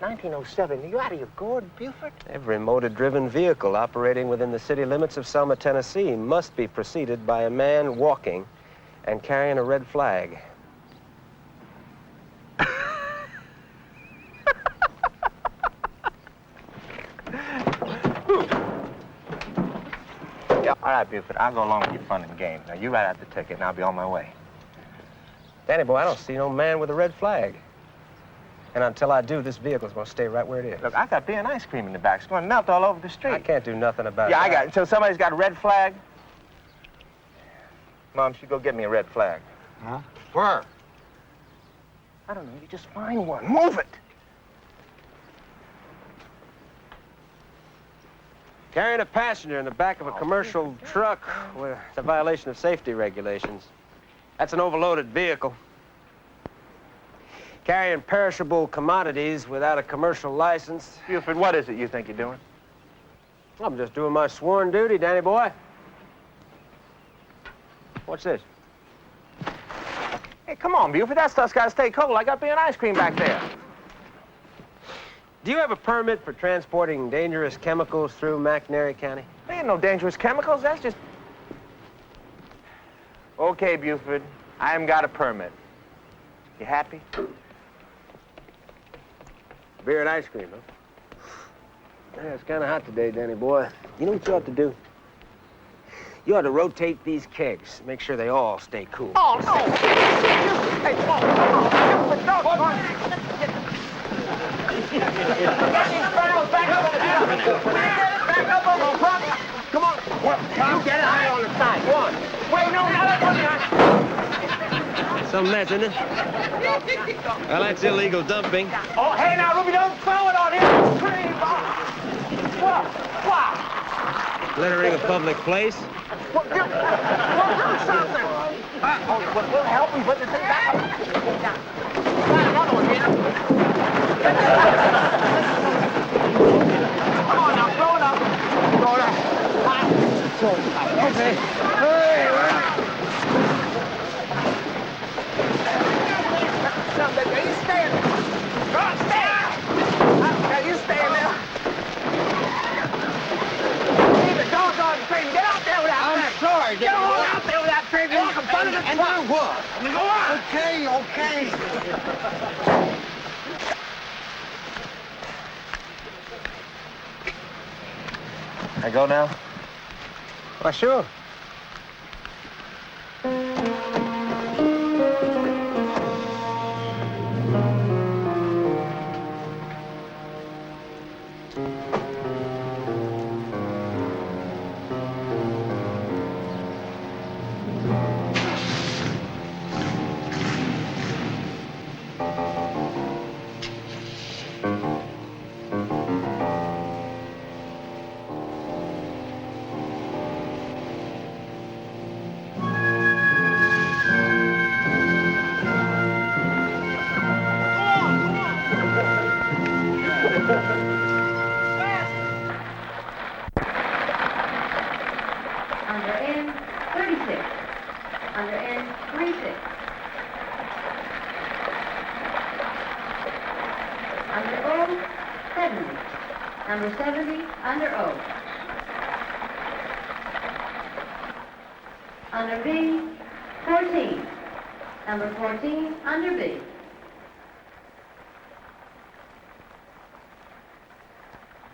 1907? You out of your gourd, Buford? Every motor-driven vehicle operating within the city limits of Selma, Tennessee must be preceded by a man walking and carrying a red flag. All right, Buford, I'll go along with your fun and games. Now, you write out the ticket, and I'll be on my way. Danny boy, I don't see no man with a red flag. And until I do, this vehicle's gonna stay right where it is. Look, I got beer and ice cream in the back. It's gonna melt all over the street. I can't do nothing about Yeah, that. I got it. So somebody's got a red flag? Mom, you go get me a red flag. Huh? Where? I don't know. You just find one. Move it. Carrying a passenger in the back of a commercial truck, well, it's a violation of safety regulations. That's an overloaded vehicle. Carrying perishable commodities without a commercial license. Buford, what is it you think you're doing? I'm just doing my sworn duty, Danny boy. What's this? Hey, come on, Buford. That stuff's got to stay cold. I got beer and ice cream back there. Do you have a permit for transporting dangerous chemicals through McNairy County? There ain't no dangerous chemicals. That's just... Okay, Buford. I haven't got a permit. You happy? Beer and ice cream, huh? Yeah, it's kind of hot today, Danny boy. You know what you ought to do? You ought to rotate these kegs. Make sure they all stay cool. Oh, no! Hey, come on. Buford, no! Come on. Back up over the front. Come on. You get it high on the side. Go on. Wait, no, Some mess, isn't it? Well, that's illegal dumping. Oh, hey, now, Ruby, don't throw it on him. What? Littering a public place. Well, do something. We'll help him put the thing back. Got another one here. Come on now, throw it up. Throw it up. Okay. Hey, you stand there. Go on, stay. You stand there. Leave the doggone train. Get out there with that train. I'm sorry. Get on out there with that train. Walk in front of the truck. And now what? Go on. Okay. I go now? Why, sure. Under N, 36. Under N, 36. Under O, 70. Number 70, under O. Under B, 14. Number 14, under B.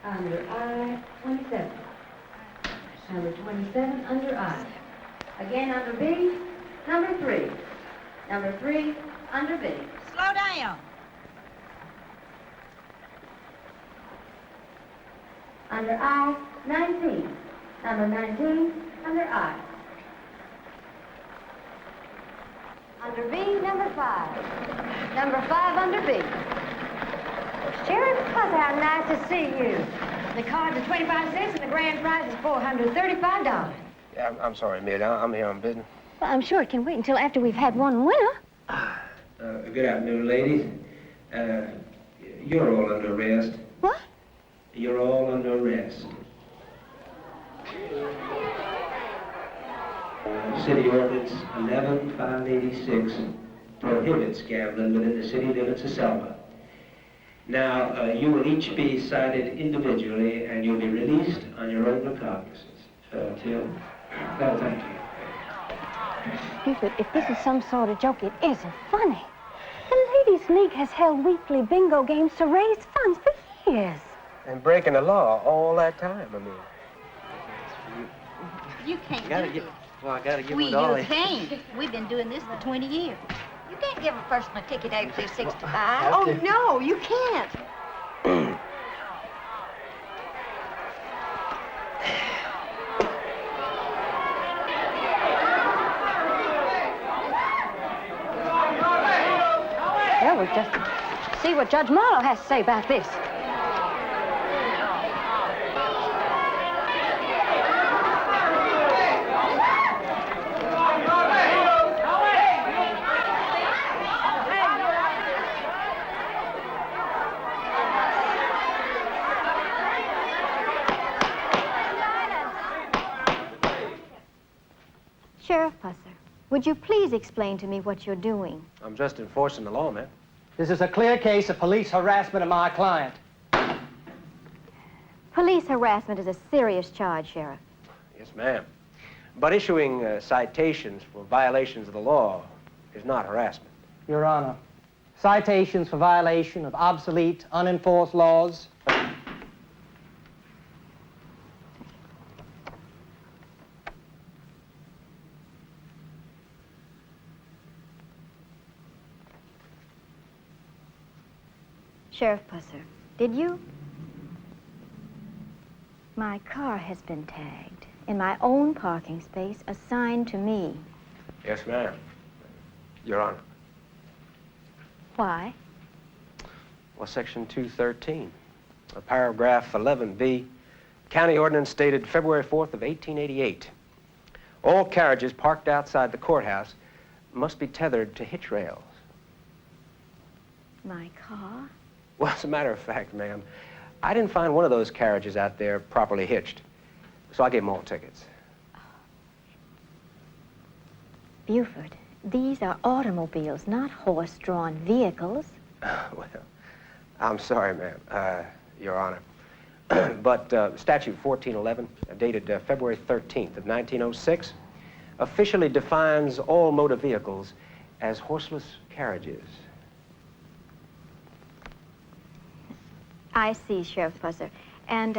Under I, 27. Number 27, under I. Again, under B, number 3. Number 3, under B. Slow down. Under I, 19. Number 19, under I. Under B, number 5. Number 5, under B. Sheriff Pusser, how nice to see you. The cards are 25 cents and the grand prize is $435. Yeah, I'm sorry, Mid. I'm here on business. Well, I'm sure it can wait until after we've had one winner. Good afternoon, ladies. You're all under arrest. What? You're all under arrest. City Ordinance 11586 prohibits gambling within the city limits of Selma. Now, you will each be cited individually, and you'll be released on your own recognizance. Thank you. Buford, if this is some sort of joke, it isn't funny. The Ladies' League has held weekly bingo games to raise funds for years. And breaking the law all that time, I mean. You can't Gotta do get, this. well, I gotta get We with all just can't. We've been doing this for 20 years. You can't give a person a ticket after they're 65. Oh, no, you can't. Well, we'll just see what Judge Marlowe has to say about this. Sheriff Pusser, would you please explain to me what you're doing? I'm just enforcing the law, man. This is a clear case of police harassment of my client. Police harassment is a serious charge, Sheriff. Yes, ma'am. But issuing citations for violations of the law is not harassment. Your Honor, citations for violation of obsolete, unenforced laws. Sheriff Pusser, did you? My car has been tagged in my own parking space assigned to me. Yes, ma'am. Your Honor. Why? Well, Section 213, paragraph 11B, County Ordinance dated February 4th of 1888. All carriages parked outside the courthouse must be tethered to hitch rails. My car? Well, as a matter of fact, ma'am, I didn't find one of those carriages out there properly hitched, so I gave them all tickets. Buford, these are automobiles, not horse-drawn vehicles. Well, I'm sorry, ma'am, Your Honor. But Statute 1411, dated February 13th of 1906, officially defines all motor vehicles as horseless carriages. I see, Sheriff Pusser. And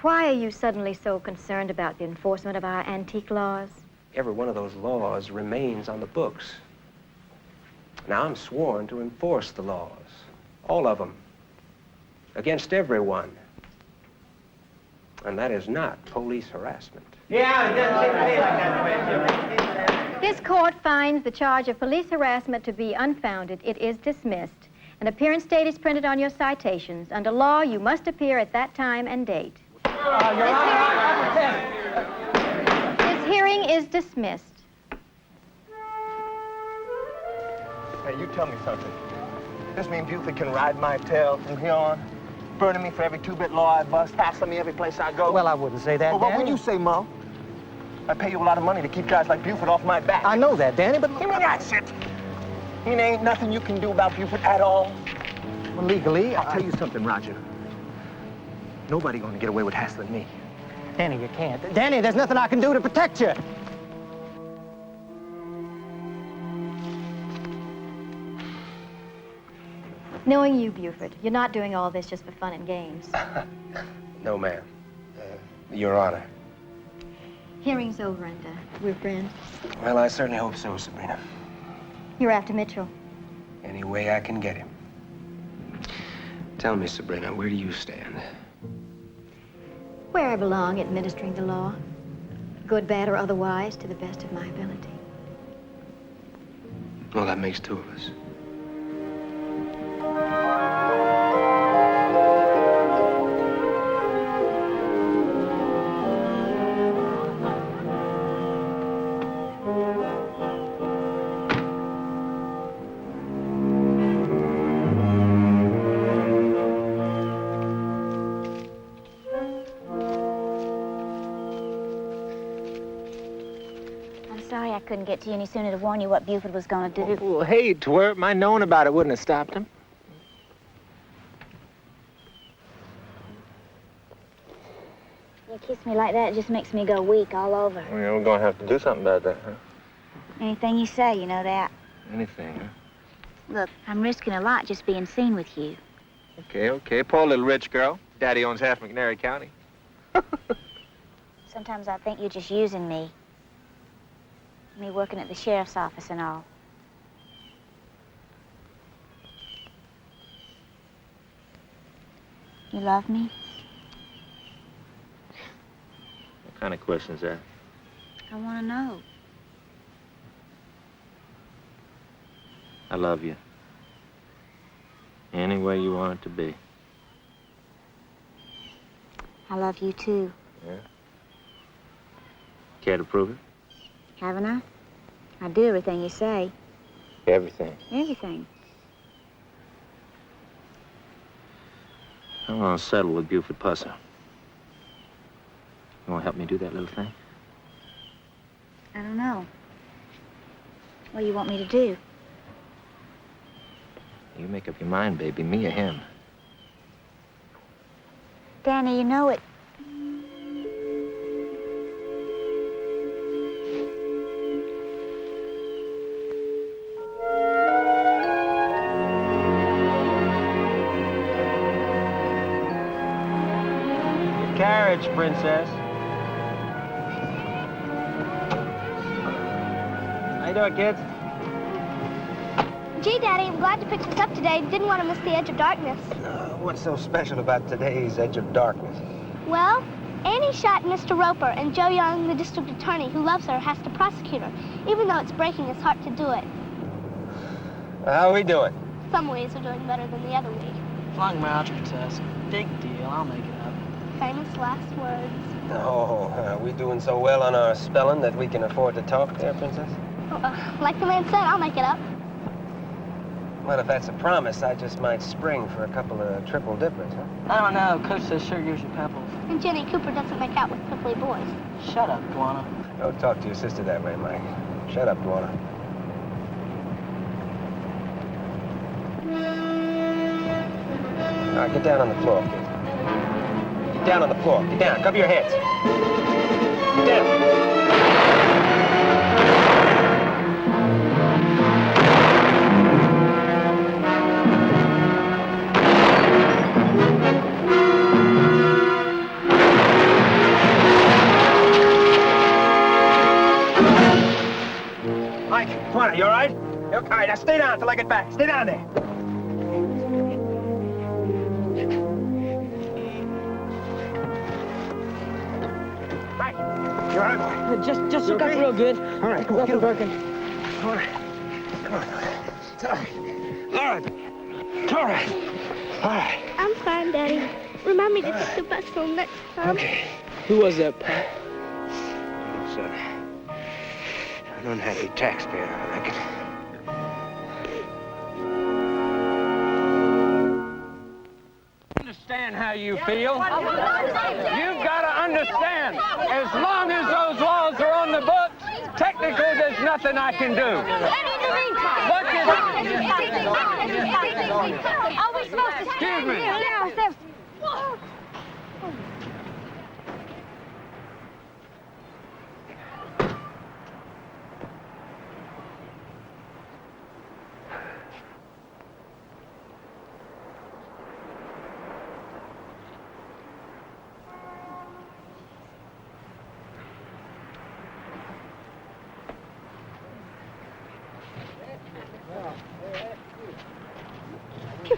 why are you suddenly so concerned about the enforcement of our antique laws? Every one of those laws remains on the books. Now, I'm sworn to enforce the laws, all of them, against everyone. And that is not police harassment. Yeah, it doesn't seem to me like that. This court finds the charge of police harassment to be unfounded. It is dismissed. An appearance date is printed on your citations. Under law, you must appear at that time and date. Your Honor, This hearing is dismissed. Hey, you tell me something. This mean Buford can ride my tail from here on? Burning me for every two-bit law I bust, hassling me every place I go? Well, I wouldn't say that, Well, what Daddy. would you say, Mo? I pay you a lot of money to keep guys like Buford off my back. I know that, Danny, but... You mean that's it? You mean there ain't nothing you can do about Buford at all? Well, legally, I'll tell you something, Roger. Nobody gonna get away with hassling me. Danny, you can't. Danny, there's nothing I can do to protect you. Knowing you, Buford, you're not doing all this just for fun and games. No, ma'am. Your Honor. Hearing's over and we're friends. Well, I certainly hope so, Sabrina. You're after Mitchell. Any way I can get him. Tell me, Sabrina, where do you stand? Where I belong, administering the law. Good, bad, or otherwise, to the best of my ability. Well, that makes two of us. I couldn't get to you any sooner to warn you what Buford was going to do. Well, hey, twerp, my knowing about it wouldn't have stopped him. You kiss me like that, it just makes me go weak all over. Well, yeah, we're gonna have to do something about that, huh? Anything you say, you know that. Anything, huh? Look, I'm risking a lot just being seen with you. Okay, okay. Poor little rich girl. Daddy owns half McNairy County. Sometimes I think you're just using me. Me working at the sheriff's office and all. You love me? What kind of question is that? I want to know. I love you. Any way you want it to be. I love you too. Yeah? Care to prove it? Haven't I? I do everything you say. Everything. Everything. I want to settle with Buford Pusser. You want to help me do that little thing? I don't know. What do you want me to do? You make up your mind, baby, me or him. Danny, you know it. Carriage, Princess. How you doing, kids? Gee, Daddy, I'm glad you picked us up today. Didn't want to miss the edge of darkness. What's so special about today's Edge of Darkness? Well, Annie shot Mr. Roper, and Joe Young, the district attorney who loves her, has to prosecute her, even though it's breaking his heart to do it. How are we doing? Some ways are doing better than the other way. Flung my algebra test. Big deal. I'll make it up. Famous last words. Oh, are we doing so well on our spelling that we can afford to talk there, Princess? Like the man said, I'll make it up. Well, if that's a promise, I just might spring for a couple of triple dippers, huh? I don't know. Coach says sure gives you pebbles. And Jenny Cooper doesn't make out with prickly boys. Shut up, Dwana. Don't talk to your sister that way, Mike. Shut up, Dwana. All right, get down on the floor, kids. Get down on the floor. Get down. Cover your heads. Get down. Mike, Dwana, you all right? All right, now stay down until I get back. Stay down there. Mike, you all right? Just look up real good. All right, come on, get Birkin. Come on. Come on. It's all right. All right. It's all right. All right. I'm fine, Daddy. Remind me to take the bus home next time. Okay. Who was that, Pat? Oh, son. An unhappy taxpayer, I reckon. Understand how you feel. You've got to understand. As long as those laws are nothing I can do. Are we supposed to stand here and let ourselves...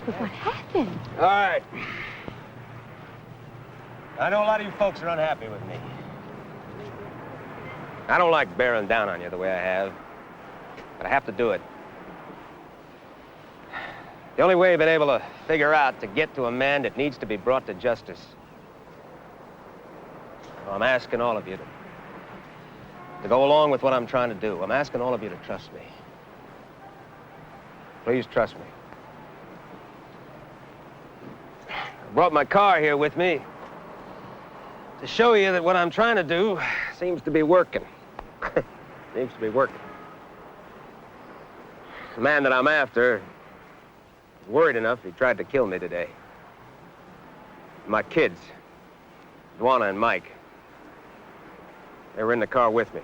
What happened? All right. I know a lot of you folks are unhappy with me. I don't like bearing down on you the way I have, but I have to do it. The only way I've been able to figure out to get to a man that needs to be brought to justice. Well, I'm asking all of you to go along with what I'm trying to do. I'm asking all of you to trust me. Please trust me. I brought my car here with me to show you that what I'm trying to do seems to be working. Seems to be working. The man that I'm after is worried enough he tried to kill me today. My kids, Dwana and Mike, they were in the car with me.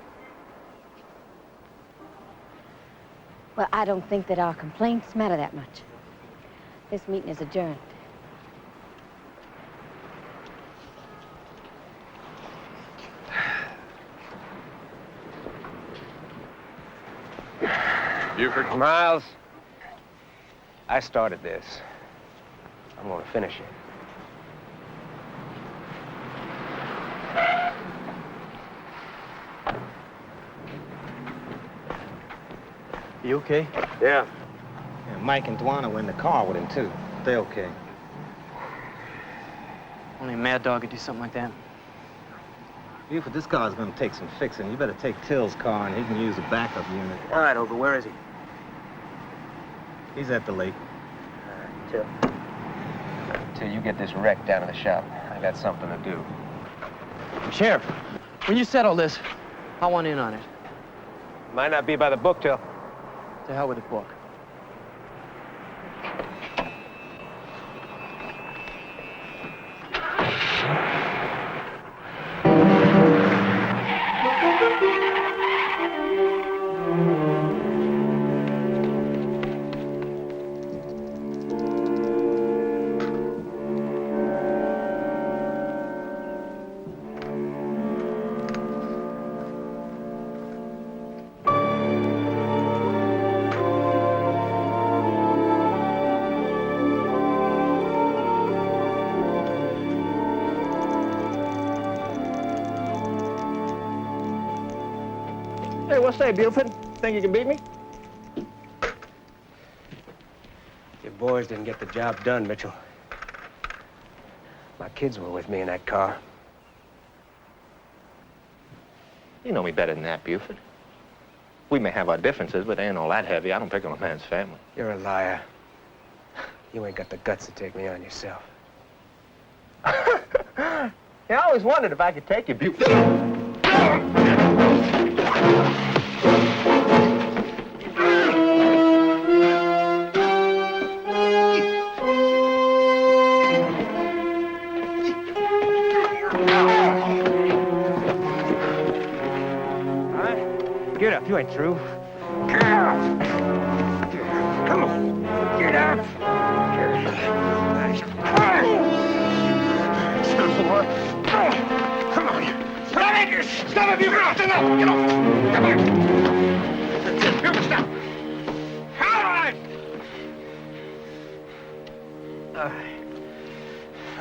Well, I don't think that our complaints matter that much. This meeting is adjourned. Buford. Miles, I started this. I'm going to finish it. You okay? Yeah. Mike and Dwana were in the car with him, too. They okay. Only a mad dog could do something like that. Buford, this car's gonna take some fixing. You better take Till's car and he can use a backup unit. All right, Hoover, where is he? He's at the lake. Till you get this wreck down to the shop. I got something to do. Sheriff, when you settle this, I want in on it. Might not be by the book, Till. To hell with the book. Hey, what's that, Buford? Think you can beat me? Your boys didn't get the job done, Mitchell. My kids were with me in that car. You know me better than that, Buford. We may have our differences, but they ain't all that heavy. I don't pick on a man's family. You're a liar. You ain't got the guts to take me on yourself. Yeah, I always wondered if I could take you, Buford. Get up, you ain't through. Get up! Come on, get up! Come on! Stop it! Stop it, you got enough! Get off! Come on! You stop! All right! All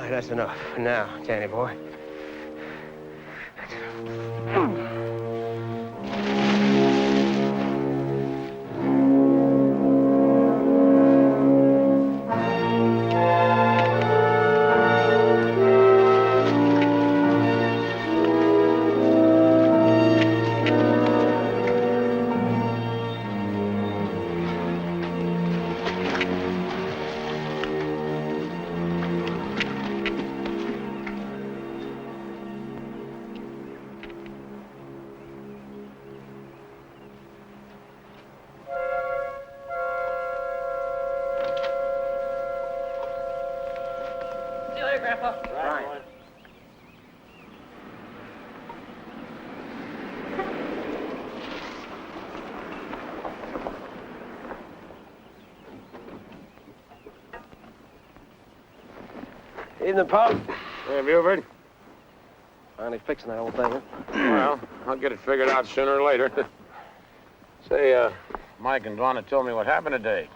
right, that's enough for now, Danny boy. Evening, Pop. Hey, Buford. Finally fixing that old thing, huh? Well, I'll get it figured out sooner or later. Say, Mike and Donna told me what happened today.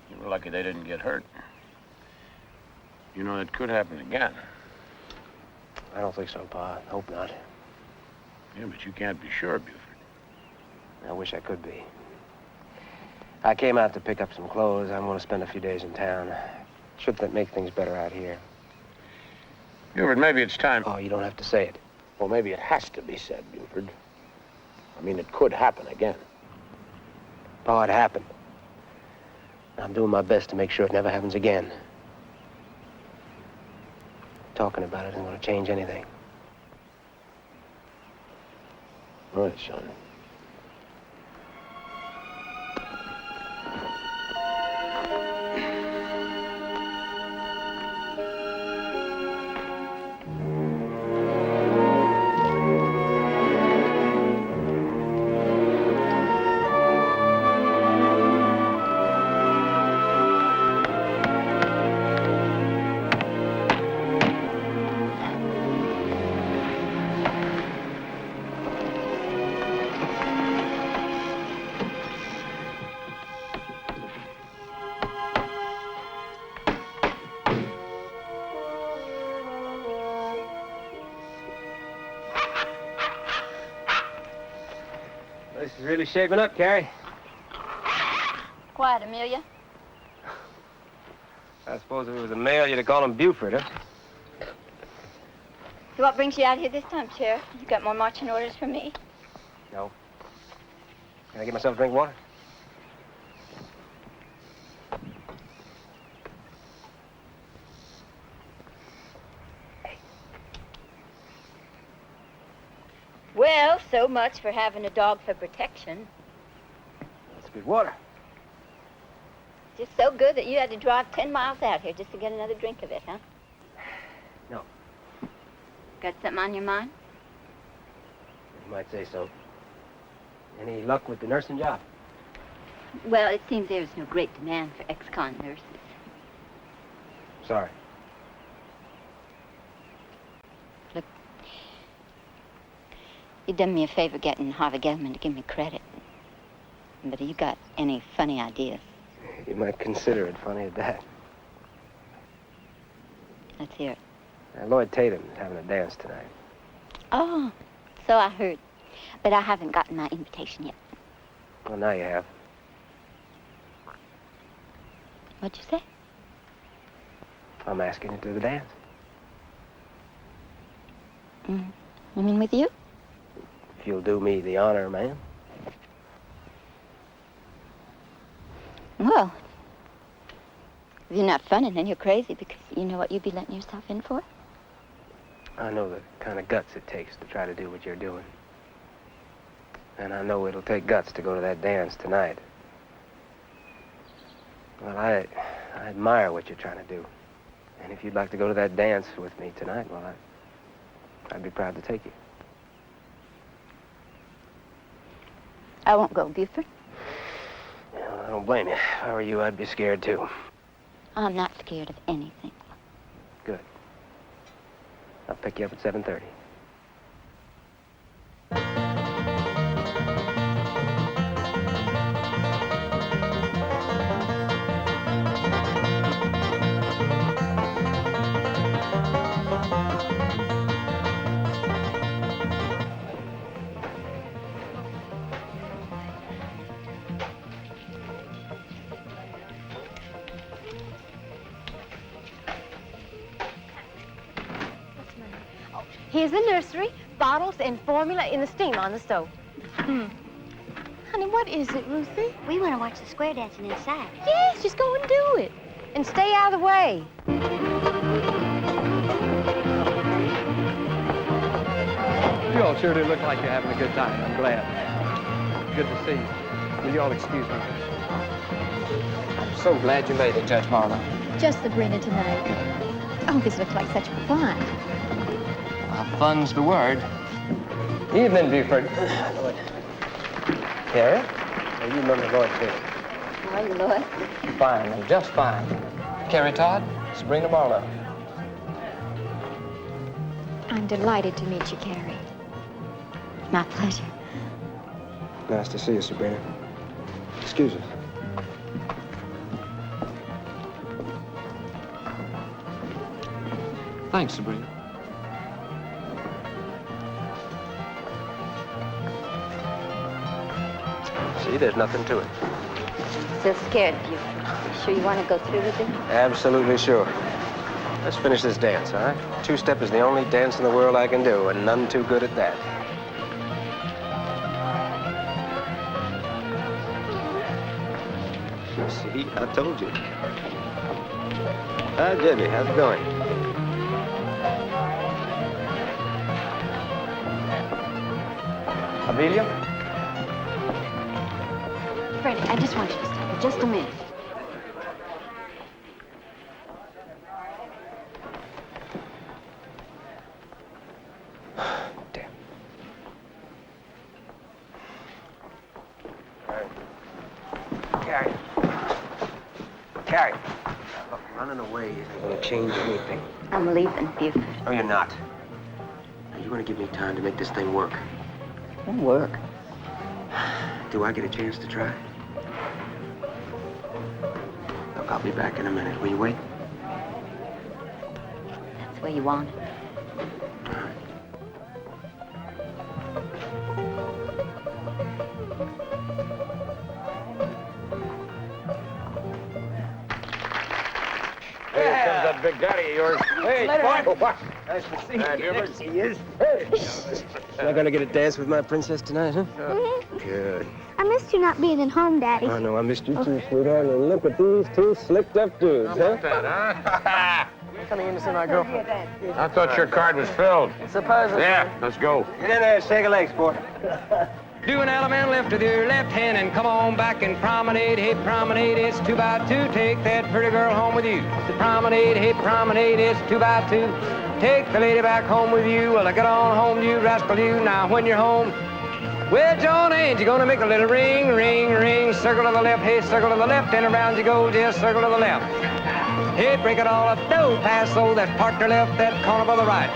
You were lucky they didn't get hurt. You know, it could happen again. I don't think so, Pa. Hope not. Yeah, but you can't be sure, Buford. I wish I could be. I came out to pick up some clothes. I'm going to spend a few days in town. Should that make things better out here? Buford, maybe it's time. Oh, you don't have to say it. Well, maybe it has to be said, Buford. I mean, it could happen again. Pa, it happened. I'm doing my best to make sure it never happens again. Talking about it isn't going to change anything. All right, son. This is really shaping up, Carrie. Quiet, Amelia. I suppose if it was a male, you'd have called him Buford, huh? So what brings you out here this time, Sheriff? You got more marching orders from me? No. Can I get myself a drink of water? Well, so much for having a dog for protection. That's good water. Just so good that you had to drive 10 miles out here just to get another drink of it, huh? No. Got something on your mind? You might say so. Any luck with the nursing job? Well, it seems there's no great demand for ex-con nurses. Sorry. Look, you done me a favor getting Harvey Gelman to give me credit. But have you got any funny ideas? You might consider it funny at that. Let's hear it. Lloyd Tatum's having a dance tonight. Oh, so I heard. But I haven't gotten my invitation yet. Well, now you have. What'd you say? I'm asking you to the dance. You mean with you? If you'll do me the honor, ma'am. Well, if you're not funny, then you're crazy because you know what you'd be letting yourself in for? I know the kind of guts it takes to try to do what you're doing. And I know it'll take guts to go to that dance tonight. Well, I admire what you're trying to do. And if you'd like to go to that dance with me tonight, well, I'd be proud to take you. I won't go, Buford. I don't blame you. If I were you, I'd be scared, too. I'm not scared of anything. Good. I'll pick you up at 7:30. Here's the nursery, bottles and formula in the steamer on the stove. Honey, what is it, Ruthie? We want to watch the square dancing inside. Yes, just go and do it. And stay out of the way. You all sure do look like you're having a good time. I'm glad. Good to see you. Will you all excuse me? I'm so glad you made it, Judge Marlowe. Just Sabrina tonight. Oh, this looks like such fun. Fun's the word. Evening, Buford. Lloyd. Carrie? Oh, you remember Lloyd, too. How are you, Lloyd? Fine, just fine. Carrie Todd, Sabrina Marlowe. I'm delighted to meet you, Carrie. My pleasure. Nice to see you, Sabrina. Excuse us. Thanks, Sabrina. See, there's nothing to it. Still scared of you. You sure you want to go through with it? Absolutely sure. Let's finish this dance, all right? Two-step is the only dance in the world I can do, and none too good at that. See, I told you. Hi, Debbie. How's it going? Amelia? Freddie, I just want you to stop for just a minute. Damn. Carrie. Carrie. Look, running away isn't going to change anything. I'm leaving, Buford. No, you're not. Now, you're going to give me time to make this thing work. Work. Do I get a chance to try? Look, I'll be back in a minute. Will you wait? That's the way you want it. Here comes that big daddy of yours. Hey, boy. Nice to see you. There she is. Hey. Am I going to get a dance with my princess tonight, huh? Mm-hmm. Good. I missed you not being at home, Daddy. I know, I missed you too, sweetheart. And look at these two slicked-up dudes, huh? Huh? Coming in to see my girlfriend. I thought your card was filled. Supposedly. Yeah, let's go. Get in there, shake a leg, sport. Do an element lift with your left hand and come on back and promenade. Hey, promenade, it's 2 by 2. Take that pretty girl home with you. The promenade, hey, promenade, it's 2 by 2. Take the lady back home with you. Well, get on home, you rascal, you. Now, when you're home, well, John, ain't you gonna make a little ring, ring, ring? Circle to the left, hey, circle to the left, and around you go, just circle to the left. Hey, break it all up, no, pass, so that partner left, that corner by the right.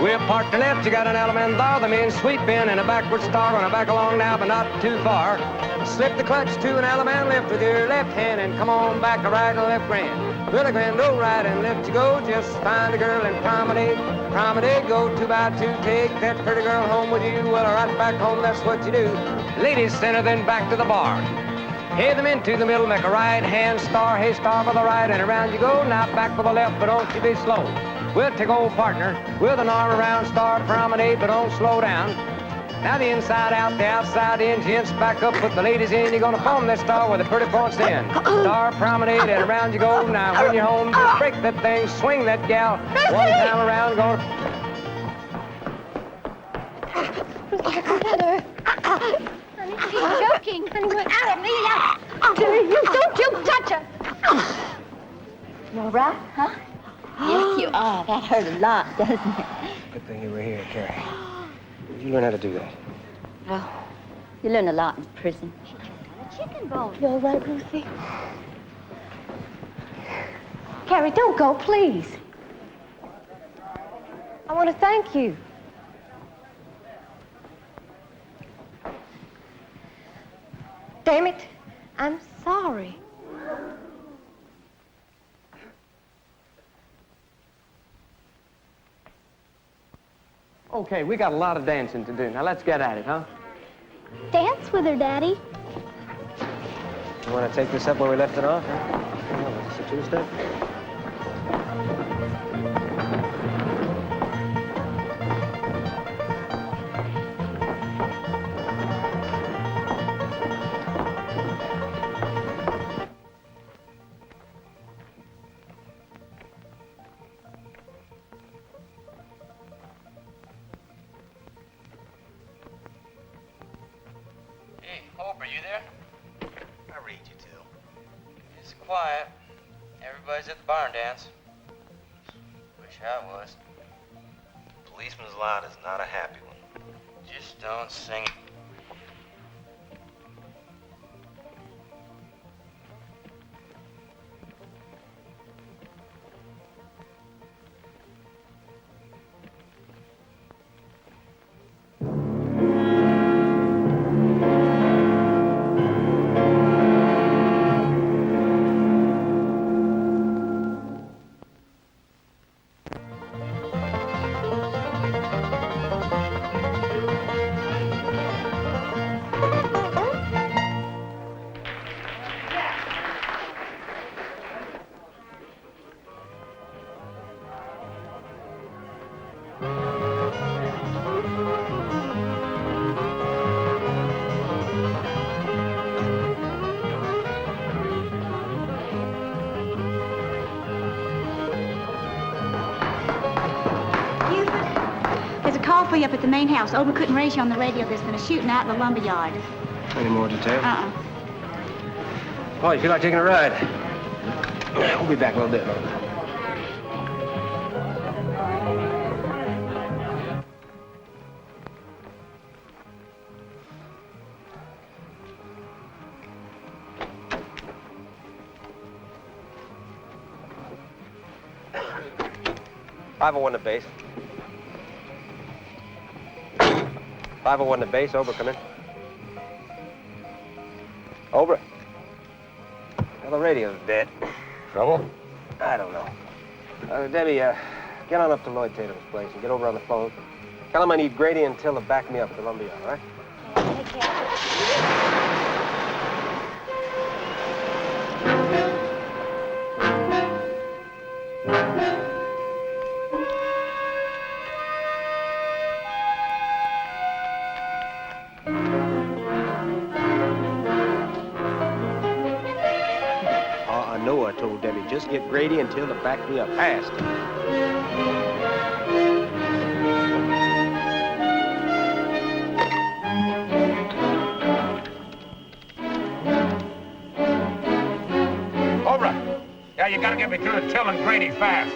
We're partner left, you got an element there, the main sweep in and a backward star, gonna back along now, but not too far. Slip the clutch to an element left with your left hand and come on back, a right and left grand. Well, a grand old right and left you go, just find a girl and promenade. Promenade, go 2 by 2, take that pretty girl home with you. Well, right back home, that's what you do. Ladies center, then back to the bar. Hey, them into the middle, make a right hand star, hey, star for the right, and around you go. Now back for the left, but don't you be slow. We'll take old partner with an arm around, star promenade, but don't slow down. Now the inside out, the outside in, gents back up, put the ladies in. You're gonna form this star with the pretty points in. Star promenade, and around you go. Now when you're home, just break that thing, swing that gal. One time around, gonna... Honey, she's joking. Honey, get out of me. You don't you touch her. You all right, huh? Yes, you are. That hurt a lot, doesn't it? Good thing you were here, Carrie. Did you learn how to do that? Oh, you learn a lot in prison. Chicken bone. You all right, Ruthie? Carrie, don't go, please. I want to thank you. Damn it, I'm sorry. Okay, we got a lot of dancing to do. Now let's get at it, huh? Dance with her, Daddy. You want to take this up where we left it off, huh? Oh, is this a two-step? Hope, are you there? I read you too. It's quiet. Everybody's at the barn dance. Wish I was. Policeman's lot is not a happy one. Just don't sing it. for you up at the main house. Ober couldn't raise you on the radio. There's been a shooting out in the lumber yard. Any more details? Uh-uh. Oh, you feel like taking a ride? We'll be back a little bit longer. .501 to base. 501 to base. Over, come in. Over. Well, the radio's dead. Trouble? I don't know. Debbie, get on up to Lloyd Tatum's place and get over on the phone. Tell him I need Grady and Till to back me up at the lumber yard, all right? Take care. I told Debbie, just get Grady and Till to back me up fast. Over. Yeah, you gotta get me through to Till and Grady fast.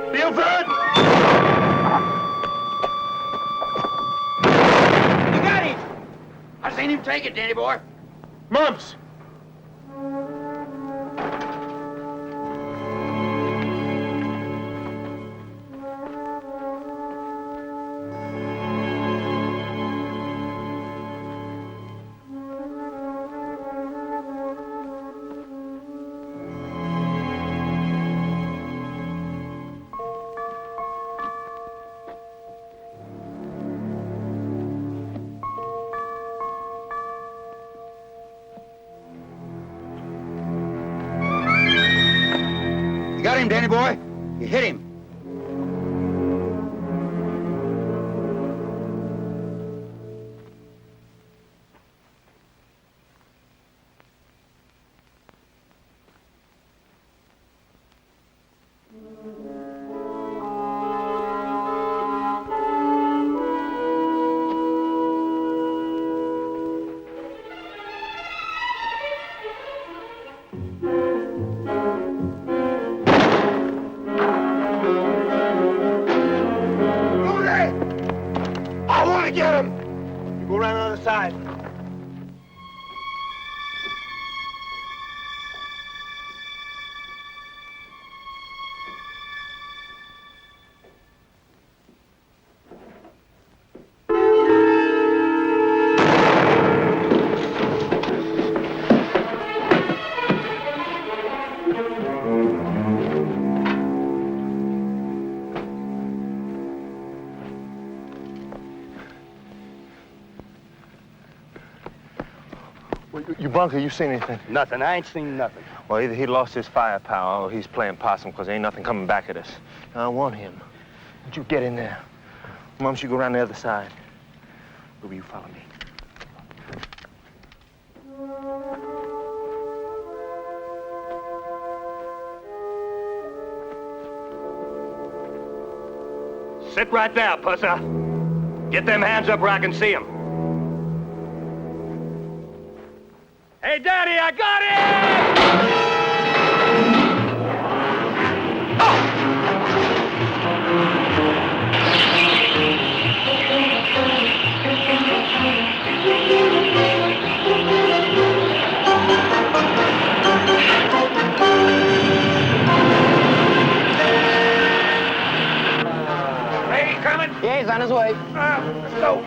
Buford! You got him! I seen him take it, Danny boy. Mumps! Got him, Danny boy. You hit him. You bunker, you seen anything? Nothing. I ain't seen nothing. Well, either he lost his firepower or he's playing possum because there ain't nothing coming back at us. I don't want him. Don't you get in there. Mums, you go around the other side. Ruby, you follow me. Sit right there, Pusser. Get them hands up where I can see them. Hey, Daddy, I got it! Yeah, he's on his way. Let's go.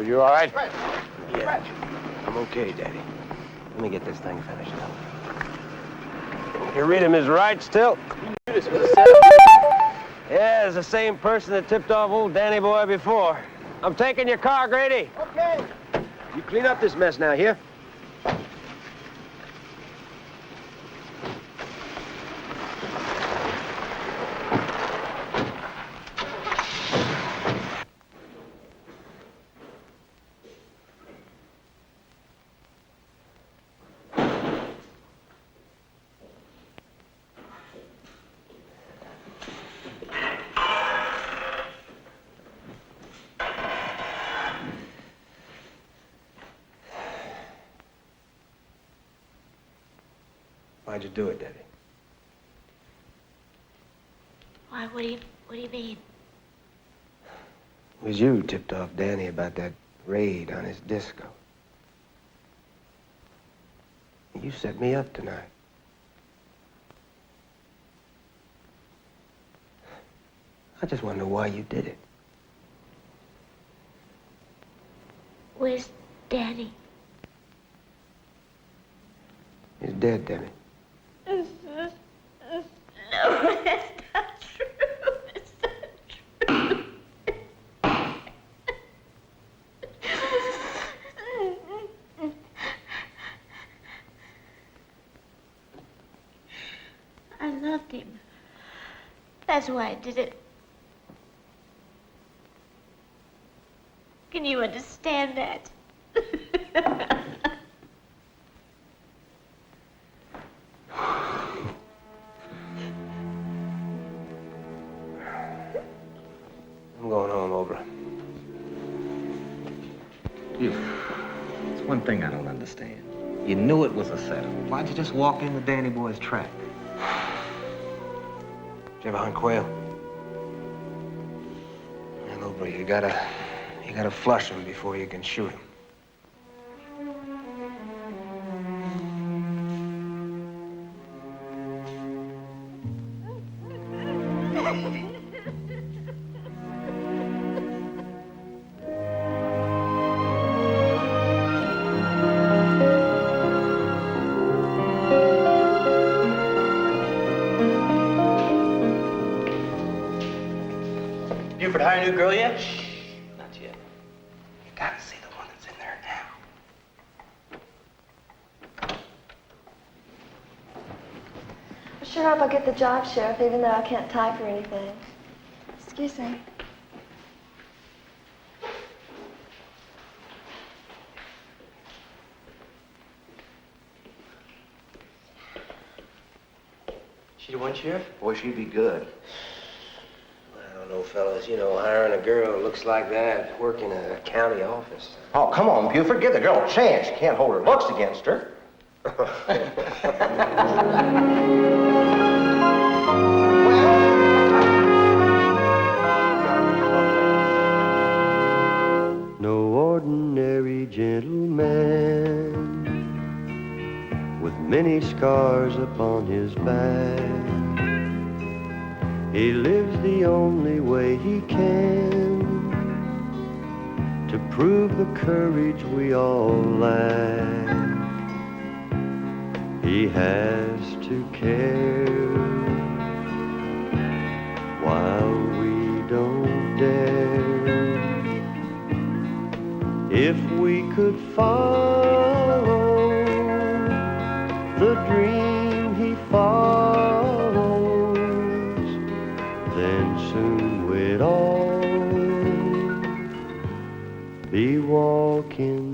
You all right? Yeah, I'm okay, Daddy. Let me get this thing finished up. You read him his rights still? Yeah, it's the same person that tipped off old Danny boy before. I'm taking your car, Grady. Okay. You clean up this mess now, here? Why'd you do it, Daddy? Why, what do you mean? It was you who tipped off Danny about that raid on his disco. You set me up tonight. I just want to know why you did it. Where's Danny? He's dead, Danny. No, that's not true. It's not true. I loved him. That's why I did it. Can you understand that? I'm going home, Obra. There's one thing I don't understand. You knew it was a setup. Why'd you just walk into Danny Boy's trap? Did you ever hunt quail? Well, Obrey, you gotta flush them before you can shoot them. Buford hire a new girl yet? Not yet. You gotta see the one that's in there now. I sure hope I get the job, Sheriff, even though I can't type or anything. Excuse me. She the one, Sheriff? Boy, she'd be good. I don't know, fellas. You know, hiring a girl who looks like that, working a county office. Oh, come on, Buford. Give the girl a chance. You can't hold her looks against her. No ordinary gentleman with many scars upon his back. He lives the only way he can to prove the courage we all lack. He has to care while we don't dare. If we could follow the dream he follows, then soon we'd all be walking